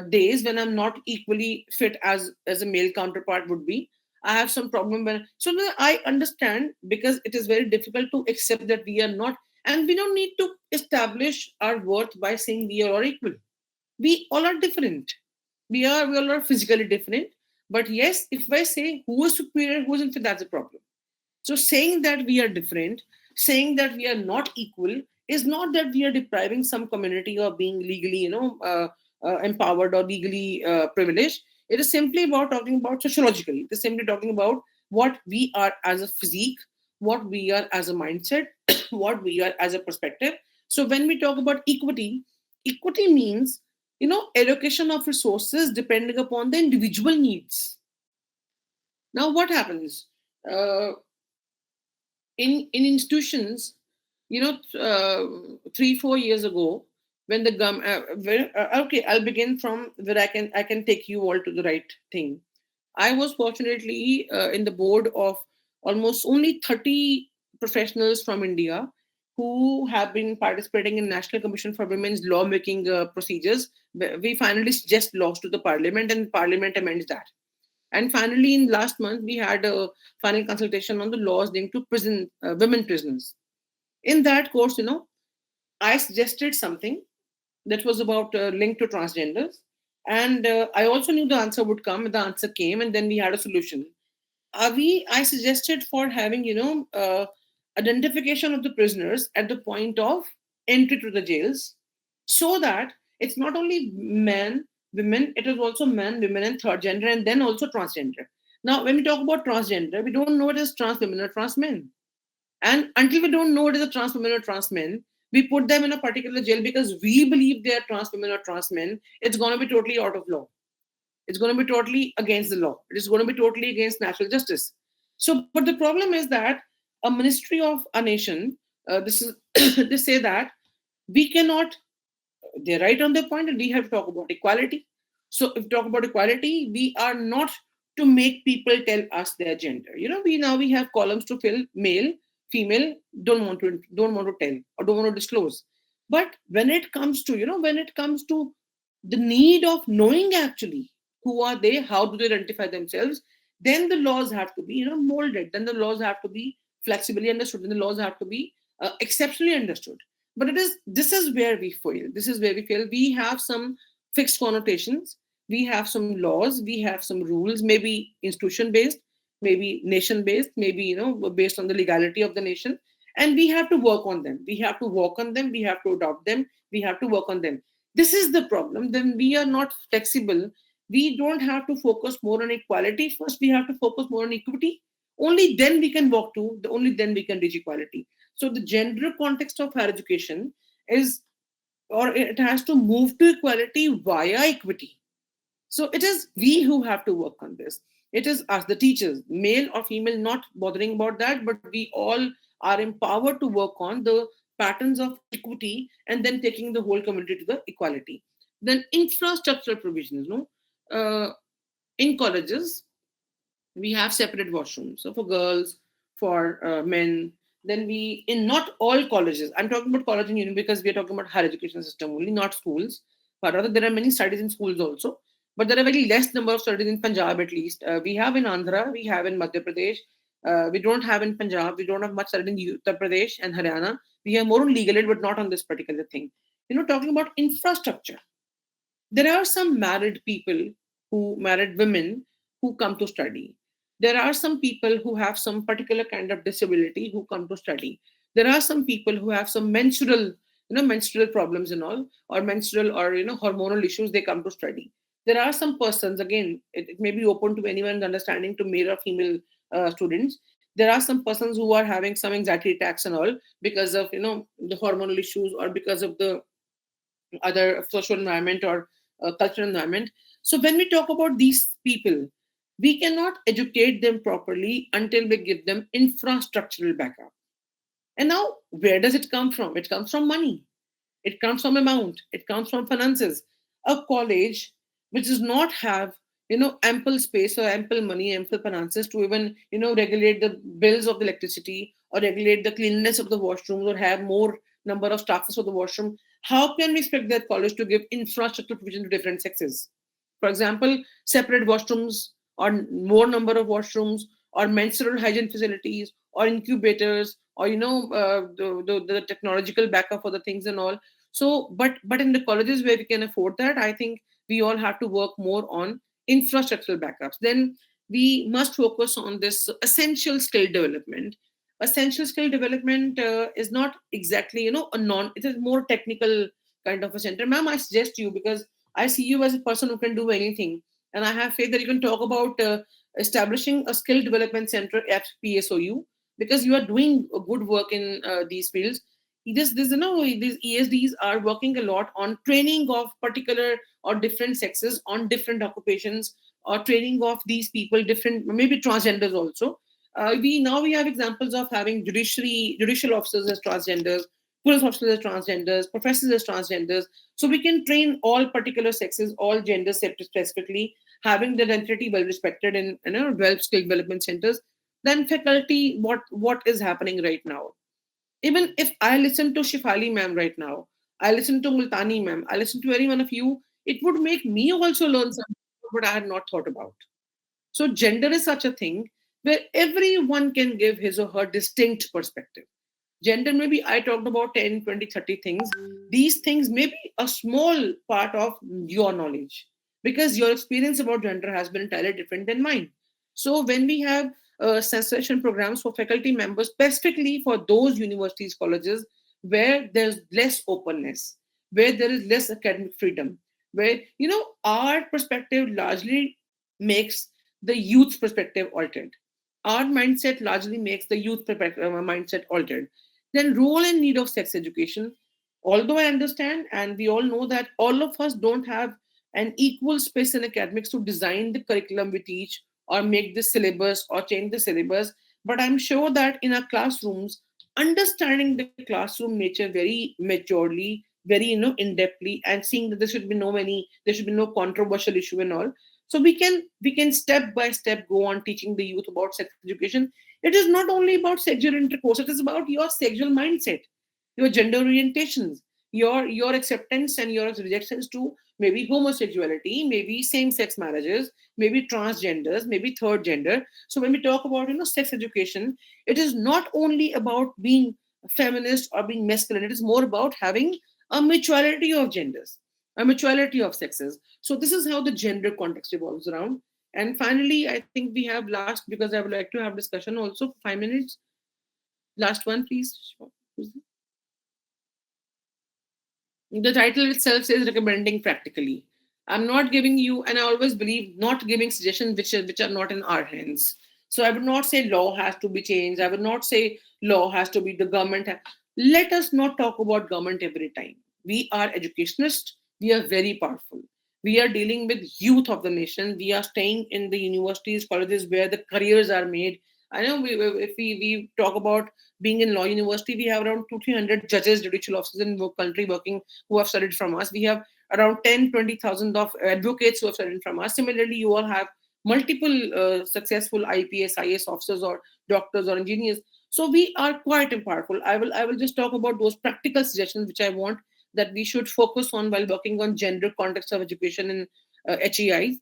days when I'm not equally fit as a male counterpart would be. I have some problem when so no, I understand, because it is very difficult to accept that we are not, and we don't need to establish our worth by saying we are all equal. We all are different. We all are physically different. But yes, if I say who is superior, who is inferior, that's a problem. So saying that we are different, saying that we are not equal, is not that we are depriving some community of being legally, empowered or legally privileged. It is simply about talking about sociologically. It is simply talking about what we are as a physique, what we are as a mindset, what we are as a perspective. So when we talk about equity, equity means allocation of resources depending upon the individual needs. Now, what happens? Uh, in institutions, 3-4 years ago, when the gum okay, I'll begin from where I can take you all to the right thing. I was fortunately in the board of almost only 30 professionals from India who have been participating in National Commission for Women's lawmaking procedures. We finally suggest laws to the parliament, and parliament amends that. And finally, in last month, we had a final consultation on the laws linked to prison women prisoners. In that course, I suggested something that was about linked to transgenders, and I also knew the answer would come. And the answer came, and then we had a solution. I suggested for having identification of the prisoners at the point of entry to the jails, so that it's not only men, women, it is also men, women, and third gender, and then also transgender. Now, when we talk about transgender, we don't know it as trans women or trans men. And until we don't know what is a trans woman or trans men, we put them in a particular jail because we believe they are trans women or trans men. It's going to be totally out of law. It's going to be totally against the law. It is going to be totally against natural justice. So, but the problem is that a ministry of a nation, this is they say that we cannot. They're right on their point, and we have to talk about equality. So, if we talk about equality, we are not to make people tell us their gender. We have columns to fill: male, female, don't want to tell or don't want to disclose. But when it comes to the need of knowing actually who are they, how do they identify themselves, then the laws have to be molded. Then the laws have to be flexibly understood. Then the laws have to be exceptionally understood. But this is where we fail. This is where we fail. We have some fixed connotations. We have some laws. We have some rules. Maybe institution based, maybe nation based, maybe based on the legality of the nation. And we have to work on them. We have to work on them. We have to adopt them. We have to work on them. This is the problem. Then we are not flexible. We don't have to focus more on equality. First, we have to focus more on equity. Only then we can walk to, only then we can reach equality. So the gender context of higher education is, or it has to move to equality via equity. So it is we who have to work on this. It is us, the teachers, male or female, not bothering about that, but we all are empowered to work on the patterns of equity and then taking the whole community to the equality. Then infrastructural provisions, no? In colleges, we have separate washrooms. So for girls, for men, then we, in not all colleges, I'm talking about college and uni because we are talking about higher education system only, not schools. But rather, there are many studies in schools also. But there are very less number of studies in Punjab at least. We have in Andhra, we have in Madhya Pradesh. We don't have in Punjab. We don't have much study in Uttar Pradesh and Haryana. We have more on legal aid, but not on this particular thing. Talking about infrastructure, there are some married people, who married women, who come to study. There are some people who have some particular kind of disability who come to study. There are some people who have some menstrual problems and all, or menstrual or hormonal issues, they come to study. There are some persons, again, it may be open to anyone's understanding, to male or female students. There are some persons who are having some anxiety attacks and all because of the hormonal issues, or because of the other social environment, or cultural environment. So when we talk about these people, we cannot educate them properly until we give them infrastructural backup. And now, where does it come from? It comes from money. It comes from amount. It comes from finances. A college which does not have ample space or ample money, ample finances to even regulate the bills of the electricity, or regulate the cleanliness of the washrooms, or have more number of staffs for the washroom, how can we expect that college to give infrastructure provision to different sexes? For example, separate washrooms, or more number of washrooms, or menstrual hygiene facilities, or incubators, or the technological backup for the things and all. So but in the colleges where we can afford that, I think we all have to work more on infrastructural backups. Then we must focus on this essential skill development. Essential skill development is not exactly a non, it is more technical kind of a center. Ma'am, I suggest you, because I see you as a person who can do anything, and I have faith that you can talk about establishing a skill development center at PSOU, because you are doing a good work in these fields. These ESDs are working a lot on training of particular or different sexes on different occupations, or training of these people, different, maybe transgenders also. We have examples of having judicial officers as transgenders, police officers as transgenders, professors as transgenders. So we can train all particular sexes, all genders specifically, having the identity well respected in 12 skill development centers. Then faculty, what is happening right now? Even if I listen to Shifali ma'am right now, I listen to Multani ma'am, I listen to any one of you, it would make me also learn something what I had not thought about. So gender is such a thing where everyone can give his or her distinct perspective. Gender, maybe I talked about 10, 20, 30 things. These things may be a small part of your knowledge, because your experience about gender has been entirely different than mine. So when we have sensation programs for faculty members, specifically for those universities, colleges where there's less openness, where there is less academic freedom, where our perspective largely makes the youth perspective altered. Our mindset largely makes the youth mindset altered. Then role and need of sex education. Although I understand, and we all know that all of us don't have an equal space in academics to design the curriculum we teach, or make the syllabus, or change the syllabus, but I'm sure that in our classrooms, understanding the classroom nature very maturely, very in-depthly, and seeing that there should be no controversial issue and all. So we can step by step go on teaching the youth about sex education. It is not only about sexual intercourse, it is about your sexual mindset, your gender orientations, your acceptance and your rejections to maybe homosexuality, maybe same-sex marriages, maybe transgenders, maybe third gender. So when we talk about sex education, it is not only about being feminist or being masculine. It is more about having a mutuality of genders, a mutuality of sexes. So this is how the gender context evolves around. And finally, I think we have last, because I would like to have discussion also for 5 minutes. Last one, please. The title itself says recommending practically. I'm not giving you, and I always believe not giving suggestions which are not in our hands. So I would not say law has to be changed. I would not say law has to be the government. Let us not talk about government every time. We are educationists. We are very powerful. We are dealing with youth of the nation. We are staying in the universities, colleges where the careers are made. I know if we talk about being in law university, we have around 200-300 judges, judicial officers in the country working who have studied from us. We have around 10-20,000 of advocates who have studied from us. Similarly, you all have multiple successful IPS, IAS officers or doctors or engineers. So we are quite powerful. I will just talk about those practical suggestions which I want that we should focus on while working on gender context of education in HEI.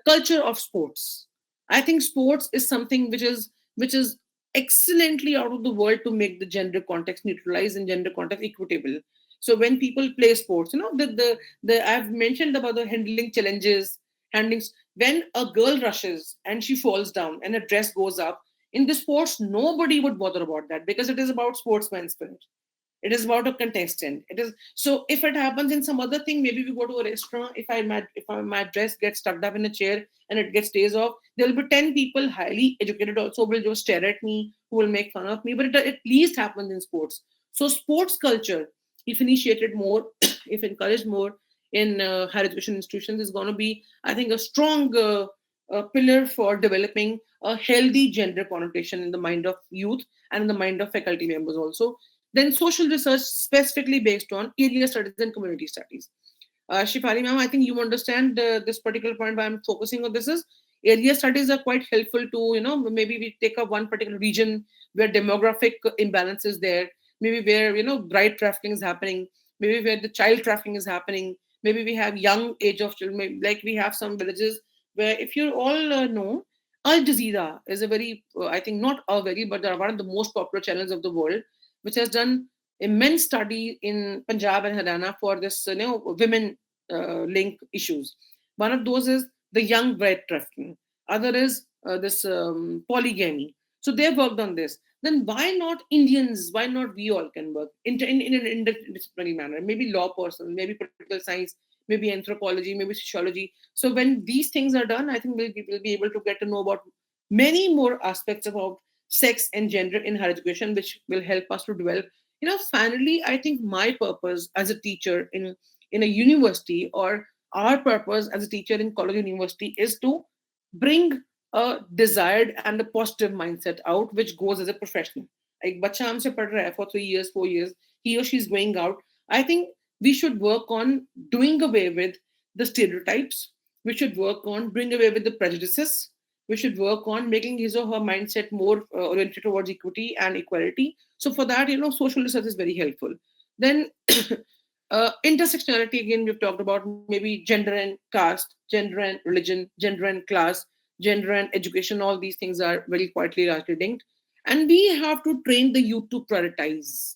Culture of sports. I think sports is something which is excellently out of the world to make the gender context neutralized and gender context equitable. So when people play sports, the I've mentioned about the handling challenges, handling when a girl rushes and she falls down and her dress goes up in the sports, nobody would bother about that because it is about sportsman's spirit. It is about a contestant. It is so if it happens in some other thing, maybe we go to a restaurant. If my dress gets stuck up in a chair and it gets stays off, there will be 10 people highly educated also will just stare at me, who will make fun of me. But it at least happens in sports. So sports culture, if initiated more, if encouraged more in higher education institutions, is going to be, I think, a strong pillar for developing a healthy gender connotation in the mind of youth and in the mind of faculty members also. Then social research specifically based on area studies and community studies. Shifali ma'am, I think you understand this particular point why I'm focusing on this is area studies are quite helpful to, maybe we take up one particular region where demographic imbalance is there, maybe where, bride trafficking is happening, maybe where the child trafficking is happening, maybe we have young age of children, like we have some villages where if you all know, Al Jazeera is a very, I think not a very, but they are one of the most popular channels of the world, which has done immense study in Punjab and Haryana for this, women link issues. One of those is the young bride trafficking. Other is this polygamy. So they've worked on this. Then why not Indians? Why not we all can work in an interdisciplinary manner? Maybe law person, maybe political science, maybe anthropology, maybe sociology. So when these things are done, I think we'll be able to get to know about many more aspects about sex and gender in higher education, which will help us to develop. Finally, I think my purpose as a teacher in a university, or our purpose as a teacher in college university, is to bring a desired and a positive mindset out, which goes as a professional. Like बच्चा हमसे पढ़ रहा है for 3 years, 4 years, he or she is going out. I think we should work on doing away with the stereotypes. We should work on doing away with the prejudices. We should work on making his or her mindset more oriented towards equity and equality. So for that, social research is very helpful. Then intersectionality, again, we've talked about maybe gender and caste, gender and religion, gender and class, gender and education. All these things are very quietly largely linked. And we have to train the youth to prioritize.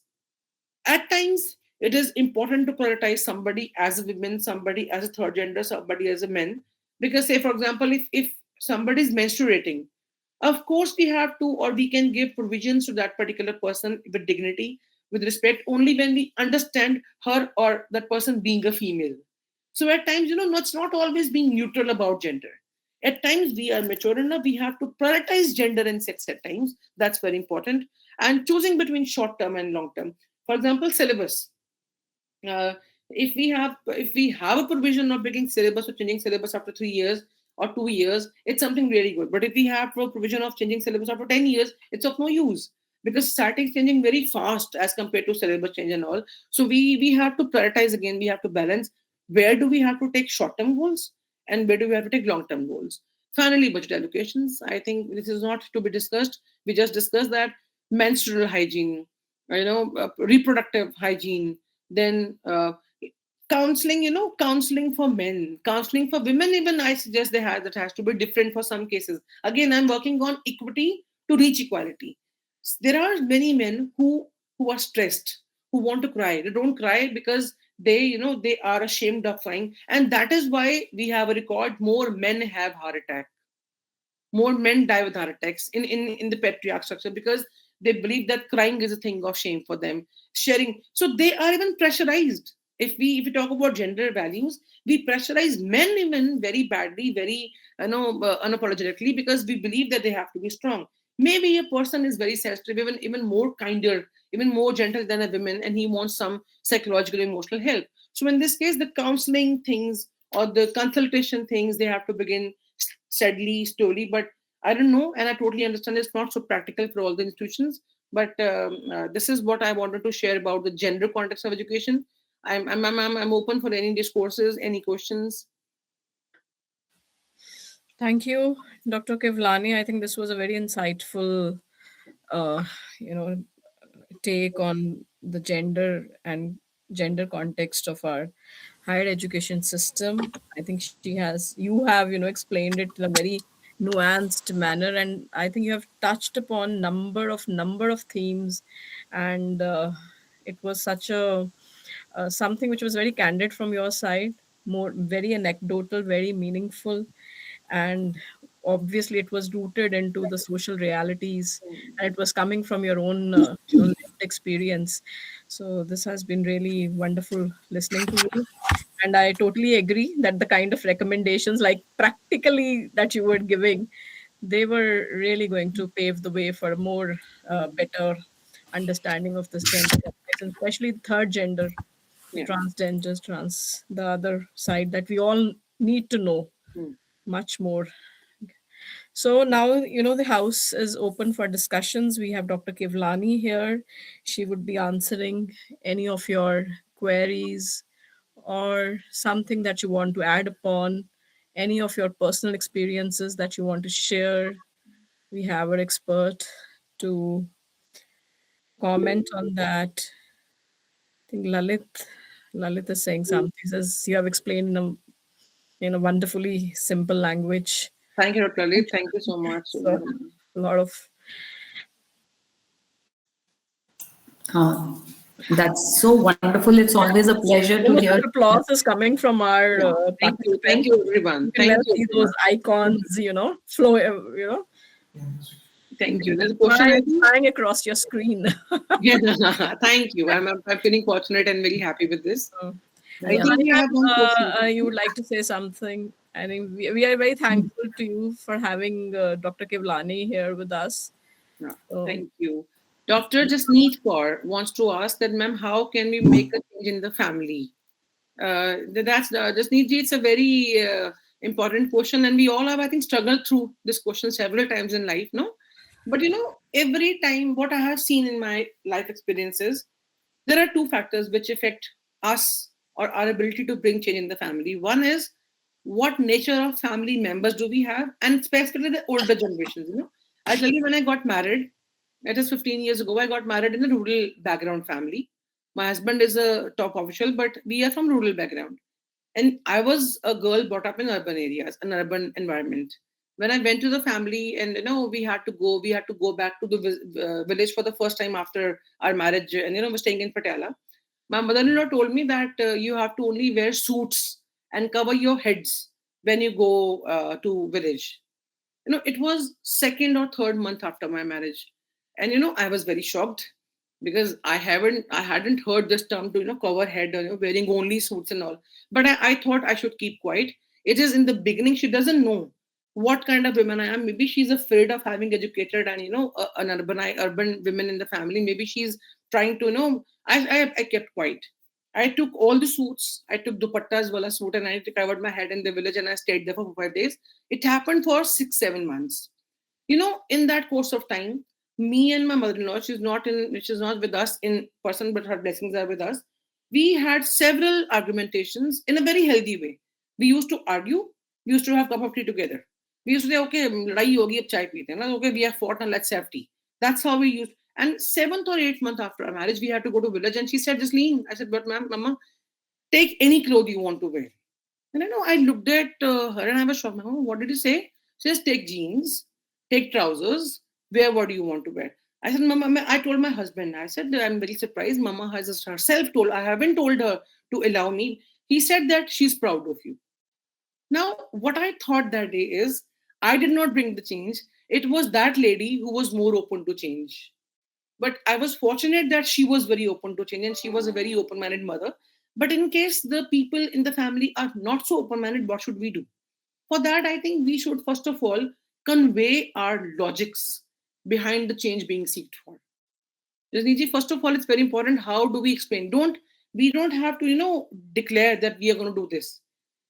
At times, it is important to prioritize somebody as a woman, somebody as a third gender, somebody as a man. Because, say, for example, if somebody is menstruating, of course, we have to, or we can give provisions to that particular person with dignity, with respect, only when we understand her or that person being a female. So at times, it's not always being neutral about gender. At times, we are mature enough, we have to prioritize gender and sex at times. That's very important. And choosing between short term and long term. For example, syllabus. Uh, if we have a provision of making syllabus or changing syllabus after 3 years or 2 years, it's something really good. But if we have a provision of changing syllabus after 10 years, it's of no use because society is changing very fast as compared to syllabus change and all. So we have to prioritize again. We have to balance where do we have to take short term goals and where do we have to take long term goals. Finally, budget allocations. I think this is not to be discussed. We just discussed that menstrual hygiene, reproductive hygiene, then counseling, counseling for men, counseling for women, even I suggest that has to be different for some cases. Again, I'm working on equity to reach equality. There are many men who are stressed, who want to cry. They don't cry because they are ashamed of crying, and that is why we have a record more men have heart attack, more men die with heart attacks in the patriarch structure because they believe that crying is a thing of shame for them. Sharing, so they are even pressurized. If we talk about gender values, we pressurize men even very badly, very unapologetically, because we believe that they have to be strong. Maybe a person is very sensitive, even more kinder, even more gentle than a woman, and he wants some psychological emotional help. So in this case, the counseling things or the consultation things, they have to begin steadily, slowly. But I don't know, and I totally understand it's not so practical for all the institutions. But this is what I wanted to share about the gender context of education. I'm open for any discourses, any questions. Thank you, Dr. Kivlani. I think this was a very insightful, uh, you know, take on the gender context of our higher education system. I think you have, explained it in a very nuanced manner, and I think you have touched upon number of themes, and it was such a something which was very candid from your side, more very anecdotal, very meaningful, and obviously it was rooted into the social realities, and it was coming from your own lived experience. So this has been really wonderful listening to you, and I totally agree that the kind of recommendations, like practically, that you were giving, they were really going to pave the way for a more better understanding of this gender context, and especially the third gender, the Yeah. transgenders, the other side that we all need to know Hmm. much more. So now, the house is open for discussions. We have Dr. Kivlani here. She would be answering any of your queries or something that you want to add upon, any of your personal experiences that you want to share. We have our expert to comment on that. I think Lalit is saying something. He says you have explained in a wonderfully simple language. Thank you, Dr. Lalit. Thank you so much. So a lot of Uh, that's so wonderful. It's always a pleasure so to much hear. of applause is coming from our Yeah. Thank participants. you, everyone. You can Thank well you, see those everyone. icons, flow, Thank you. There's a question, I think. flying across your screen. Yeah. Thank you. I'm feeling fortunate and very happy with this. So, I Yeah. think we have one question. You would like to say something? I think we are very thankful to you for having Dr. Kivlani here with us. Yeah. So, Thank you. Dr. Jasneet Kaur wants to ask that, ma'am, how can we make a change in the family? That's just need it's a very important question, and we all have, I think, struggled through this question several times in life, no? But every time, what I have seen in my life experiences, there are two factors which affect us or our ability to bring change in the family. One is what nature of family members do we have, and specifically the older generations. I tell you, when I got married, it is 15 years ago. I got married in a rural background family. My husband is a top official, but we are from rural background. And I was a girl brought up in urban areas, an urban environment. When I went to the family, and we had to go back to the village for the first time after our marriage, and we're staying in Patala. My mother-in-law told me that you have to only wear suits and cover your heads when you go to village. It was second or third month after my marriage, and I was very shocked because I hadn't heard this term to cover head or wearing only suits and all. But I thought I should keep quiet. It is in the beginning, she doesn't know what kind of woman I am. Maybe she's afraid of having educated and an urban women in the family. Maybe she's trying to I kept quiet. I took all the suits. I took dupattas wala suit, and I covered my head in the village, and I stayed there for 5 days. It happened for 6 7 months. In that course of time, me and my mother-in-law, she's not with us in person, but her blessings are with us. We had several argumentations in a very healthy way. We used to argue. We used to have cup of tea together. We used to say, okay, ladai hogi, ab chai peete hain na. Okay, we have fought, and let's have tea. That's how we used. And seventh or eighth month after our marriage, we had to go to village, and she said, just lean. I said, but ma'am, mama, take any clothes you want to wear. And I looked at her, and I was shocked. Mama, what did you say? She says, take jeans, take trousers, wear what do you want to wear. I said, Mama, I told my husband, I said, I'm very surprised. Mama has herself told, I haven't told her to allow me. He said that she's proud of you. Now, what I thought that day is, I did not bring the change. It was that lady who was more open to change. But I was fortunate that she was very open to change, and she was a very open minded mother. But in case the people in the family are not so open minded, what should we do? For that, I think we should first of all convey our logics behind the change being seeked for. Rajniji, first of all, it's very important. How do we explain? We don't have to, declare that we are going to do this.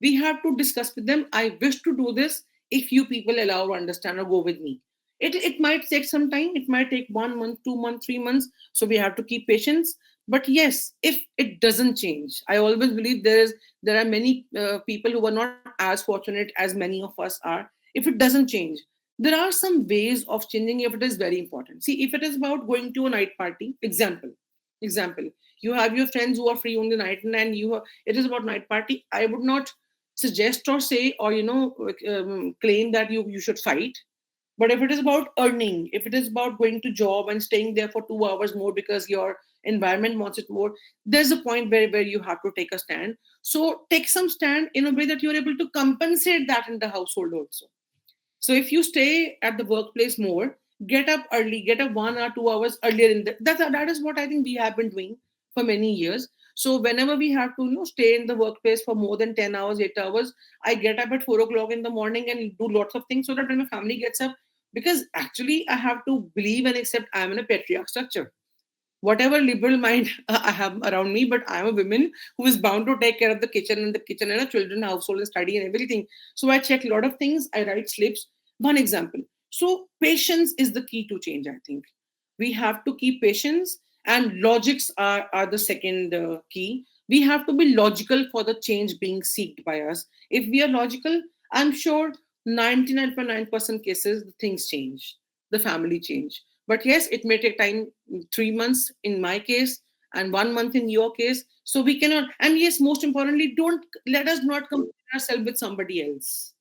We have to discuss with them. I wish to do this if you people allow or understand or go with me. It might take some time. It might take 1 month, 2 months, 3 months. So we have to keep patience. But yes, if it doesn't change, I always believe there are many people who are not as fortunate as many of us are. If it doesn't change, there are some ways of changing if it is very important. See, if it is about going to a night party, example, you have your friends who are free on the night, and it is about night party. I would not suggest or say or claim that you should fight. But if it is about earning, if it is about going to job and staying there for 2 hours more because your environment wants it more, there's a point where you have to take a stand. So take some stand in a way that you're able to compensate that in the household also. So if you stay at the workplace more, get up early, get up 1 or 2 hours earlier in the that is what I think we have been doing for many years. So whenever we have to stay in the workplace for more than 10 hours, 8 hours, I get up at 4 o'clock in the morning and do lots of things so that when my family gets up, because actually I have to believe and accept I'm in a patriarch structure. Whatever liberal mind I have around me, but I'm a woman who is bound to take care of the kitchen and a children, household, and study and everything. So I check a lot of things. I write slips. One example. So patience is the key to change. I think we have to keep patience, and logics are the second key. We have to be logical for the change being seeked by us. If we are logical, I'm sure 99.9% cases things change, the family change. But yes, it may take time, 3 months in my case and 1 month in your case. So we cannot, and yes, most importantly, don't let us not compare ourselves with somebody else.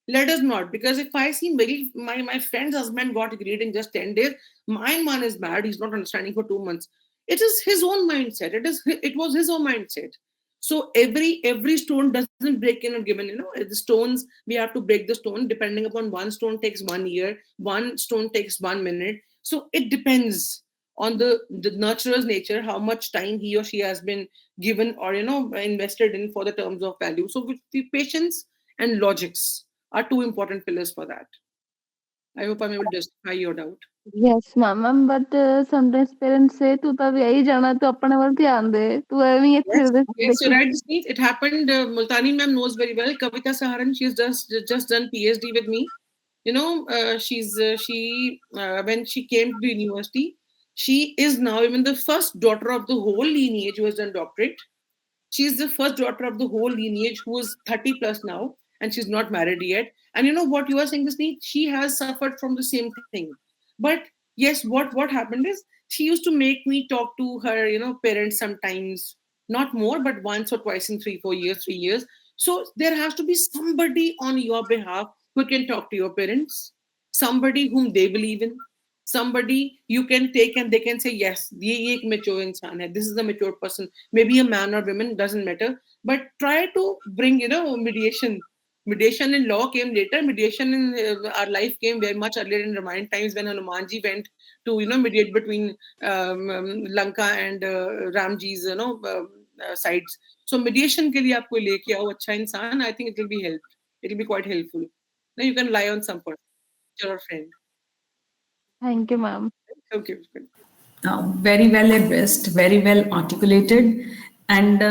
Let us not, because if I see my friend's husband got agreed in just 10 days, my man is mad, he's not understanding for 2 months. It is his own mindset. It was his own mindset. So every stone doesn't break in a given, the stones, we have to break the stone depending upon one stone takes 1 year, one stone takes 1 minute. So it depends on the nurturer's nature, how much time he or she has been given or invested in for the terms of value. So with the patience and logics are two important pillars for that. I hope I'm able to justify your doubt. Yes, ma'am. But sometimes parents say, "तू तो अभी यही जाना, तू अपने पर ध्यान दे, तू ऐਵੇਂ ही ਇੱਥੇ Yes, ਦੇ yes, you're ਦੇਖੀ right, Jasneet. It happened. Multani ma'am knows very well. Kavita Saharan, she's just done PhD with me. She when she came to the university, she is now even the first daughter of the whole lineage who has done doctorate. She's the first daughter of the whole lineage who is 30 plus now, and she's not married yet. And you know what you are saying, Jasneet? She has suffered from the same thing. But yes, what happened is she used to make me talk to her, parents sometimes, not more, but once or twice in 3 4 years, 3 years. So there has to be somebody on your behalf who can talk to your parents, somebody whom they believe in, somebody you can take and they can say yes, ये एक mature इंसान है, this is a mature person, maybe a man or woman, doesn't matter. But try to bring mediation in law came later. Mediation in our life came very much earlier in Ramayana times when Hanumanji went to mediate between Lanka and Ramji's sides. So mediation के लिए आप कोई लेके आओ अच्छा इंसान, I think it will be quite helpful. Now you can rely on some person, teacher or friend. Thank you, ma'am. Okay. Very well addressed, very well articulated. And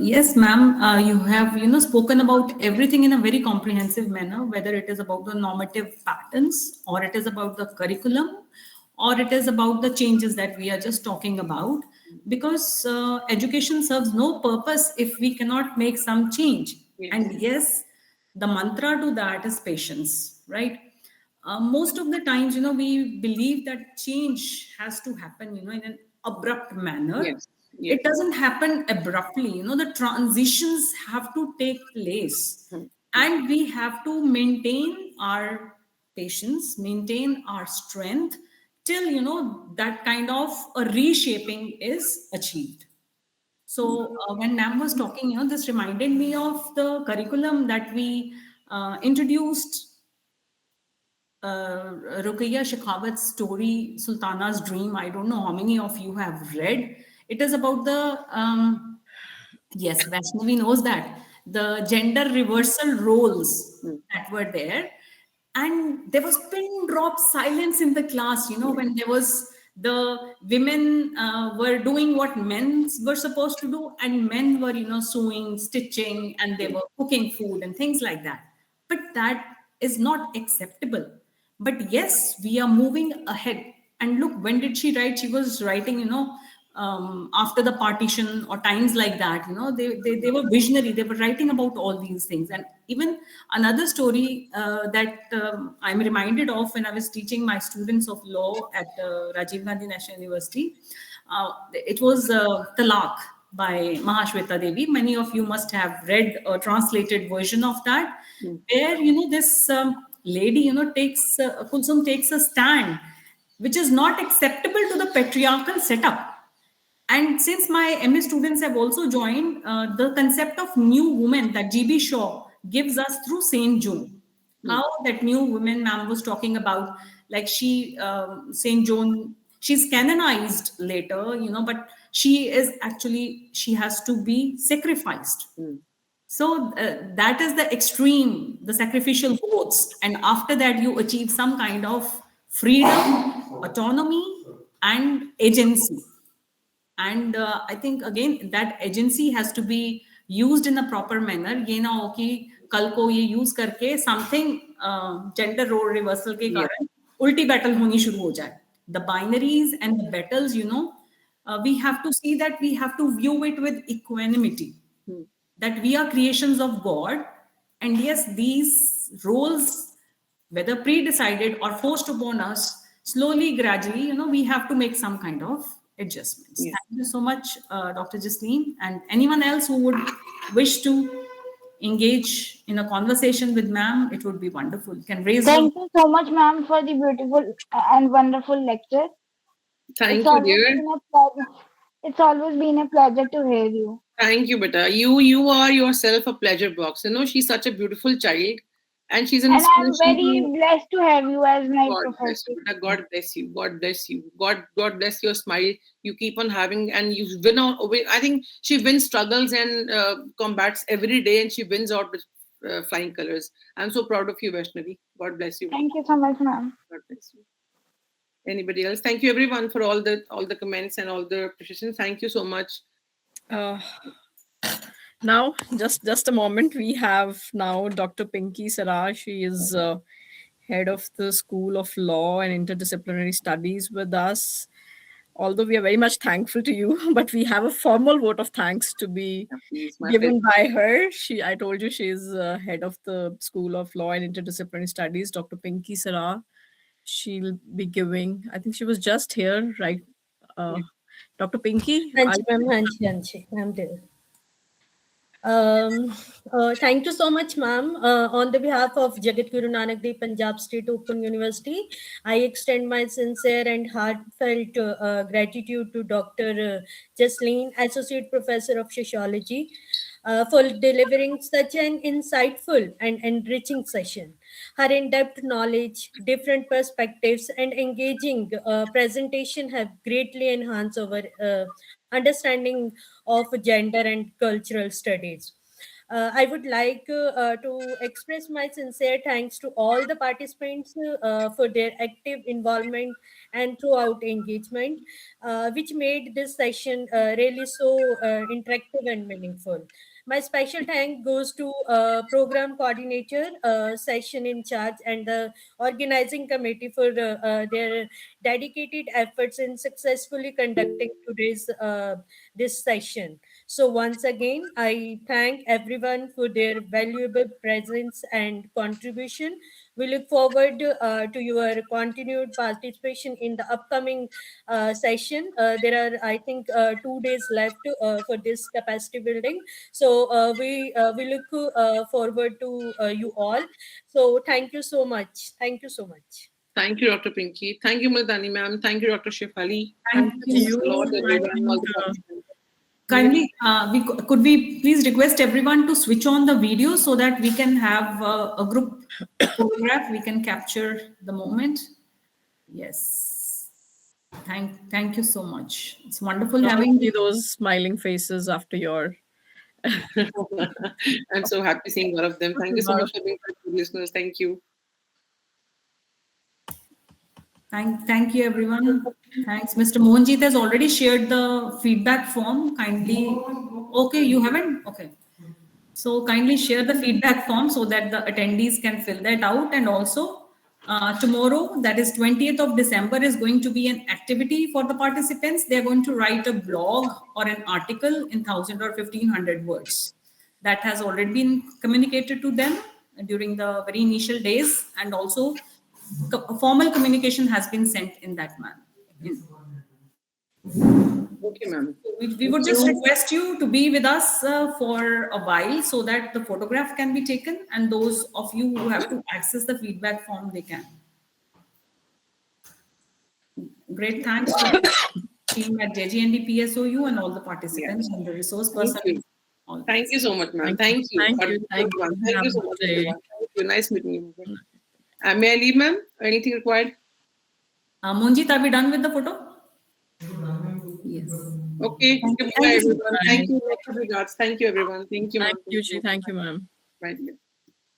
yes, ma'am, you have spoken about everything in a very comprehensive manner, whether it is about the normative patterns, or it is about the curriculum, or it is about the changes that we are just talking about. Because education serves no purpose if we cannot make some change. Yes. And yes, the mantra to that is patience, right? Most of the times, we believe that change has to happen, in an abrupt manner. Yes. Yes. It doesn't happen abruptly. The transitions have to take place, Hmm. and we have to maintain our patience, maintain our strength till that kind of a reshaping is achieved. So when Nam was talking, this reminded me of the curriculum that we introduced, Ruqayya Shekhawat's story, Sultana's Dream. I don't know how many of you have read. It is about the Yes, Vaishnavi knows that. The gender reversal roles that were there. And there was pin drop silence in the class, when there was the women were doing what men were supposed to do, and men were, sewing, stitching, and they were cooking food and things like that. But that is not acceptable. But yes, we are moving ahead. And look, when did she write? She was writing, after the partition or times like that. They were visionary. They were writing about all these things. And even another story that I'm reminded of when I was teaching my students of law at Rajiv Gandhi National University. It was Talaq by Mahashweta Devi. Many of you must have read a translated version of that, where this lady takes Kulsum takes a stand which is not acceptable to the patriarchal setup. And since my MA students have also joined, the concept of new woman that GB Shaw gives us through Saint John. How that new woman ma'am was talking about, like Saint John, she's canonized later, but she has to be sacrificed. So that is the extreme, the sacrificial goats. And after that, you achieve some kind of freedom, autonomy, and agency. And I think again that agency has to be used in a proper manner. ये ना हो कि कल को ये use करके something gender role reversal के कारण उल्टी battle होनी शुरू हो जाए. The binaries and the battles, we have to see that we have to view it with equanimity. That we are creations of God, and yes, these roles, whether pre-decided or forced upon us, slowly, gradually, we have to make some kind of adjustments. Yes. Thank you so much, Dr. Jasleen, and anyone else who would wish to engage in a conversation with ma'am, it would be wonderful. You can raise your Thank you so much, ma'am, for the beautiful and wonderful lecture. It's Thank you, always dear. been a pleasure. It's always been a pleasure to hear you. Thank you, beta. You are yourself a pleasure box. She's such a beautiful child, and she's an And I'm inspiration very to. blessed to have you as my God bless professor. you, beta. God bless you. God bless you. God bless your smile. You keep on having, and you win out. I think she wins struggles and combats every day, and she wins out with flying colors. I'm so proud of you, Vaishnavi. God bless you. Thank you so much, ma'am. God bless you. Anybody else? Thank you, everyone, for all the comments and all the appreciation. Thank you so much. Uh, Now, just a moment. We have now Dr. Pinky Saraj. She is head of the School of Law and Interdisciplinary Studies with us. Although we are very much thankful to you, but we have a formal vote of thanks to be Yeah, please, my pleasure. given by her. I told you, she is head of the School of Law and Interdisciplinary Studies, Dr. Pinky Saraj. She'll be giving. I think she was just here, right? Dr. Pinky, are Hanchi, you ma'am. Hanchi. I'm there. Thank you so much, ma'am. On the behalf of Jagat Guru Nanak Dev Punjab State Open University, I extend my sincere and heartfelt gratitude to Dr. Jasleen, Associate Professor of Sociology, for delivering such an insightful and enriching session. Her in-depth knowledge, different perspectives, and engaging presentation have greatly enhanced our understanding of gender and cultural studies. I would like to express my sincere thanks to all the participants for their active involvement and throughout engagement, which made this session really so interactive and meaningful. My special thank goes to program coordinator, session in charge, and the organizing committee for their dedicated efforts in successfully conducting today's this session. So once again, I thank everyone for their valuable presence and contribution. We look forward to your continued participation in the upcoming session. There are, I think, 2 days left for this capacity building. So we look forward to you all. So thank you so much. Thank you so much. Thank you, Dr. Pinky. Thank you, Multani ma'am. Thank you, Dr. Shefali. thank to you Thanks you? a lot, I everyone, think all the participants. kindly. Could we please request everyone to switch on the video so that we can have a group photograph? We can capture the moment. Yes. Thank you so much. It's wonderful love to having see those smiling faces after your I'm so happy seeing one of them. Thank you so much for being part of the listeners. Thank you. Thank you, everyone. Thanks. Mr. Mohanjit has already shared the feedback form. Kindly, okay, you haven't? Okay. So kindly share the feedback form so that the attendees can fill that out. And also, tomorrow, that is 20th of December, is going to be an activity for the participants. They're going to write a blog or an article in 1,000 or 1,500 words. That has already been communicated to them during the very initial days, and also formal communication has been sent in that manner. Okay, ma'am. We would just request you to be with us for a while so that the photograph can be taken, and those of you who have to access the feedback form, they can. Great thanks to the team at JGND PSOU and all the participants and the resource Thank you. persons. Thank you so much, ma'am. Thank you. Thank you. Thank you Have a so good much, day. everyone. Thank you. Nice meeting you. May I leave, ma'am? Anything required? Monjit, are we done with the photo? Yes. Okay. Thank you. Goodbye, everyone. Bye. Thank you. Regards. Thank you, everyone. Thank you, ma'am. Thank you, Ji. Thank you, ma'am. Bye.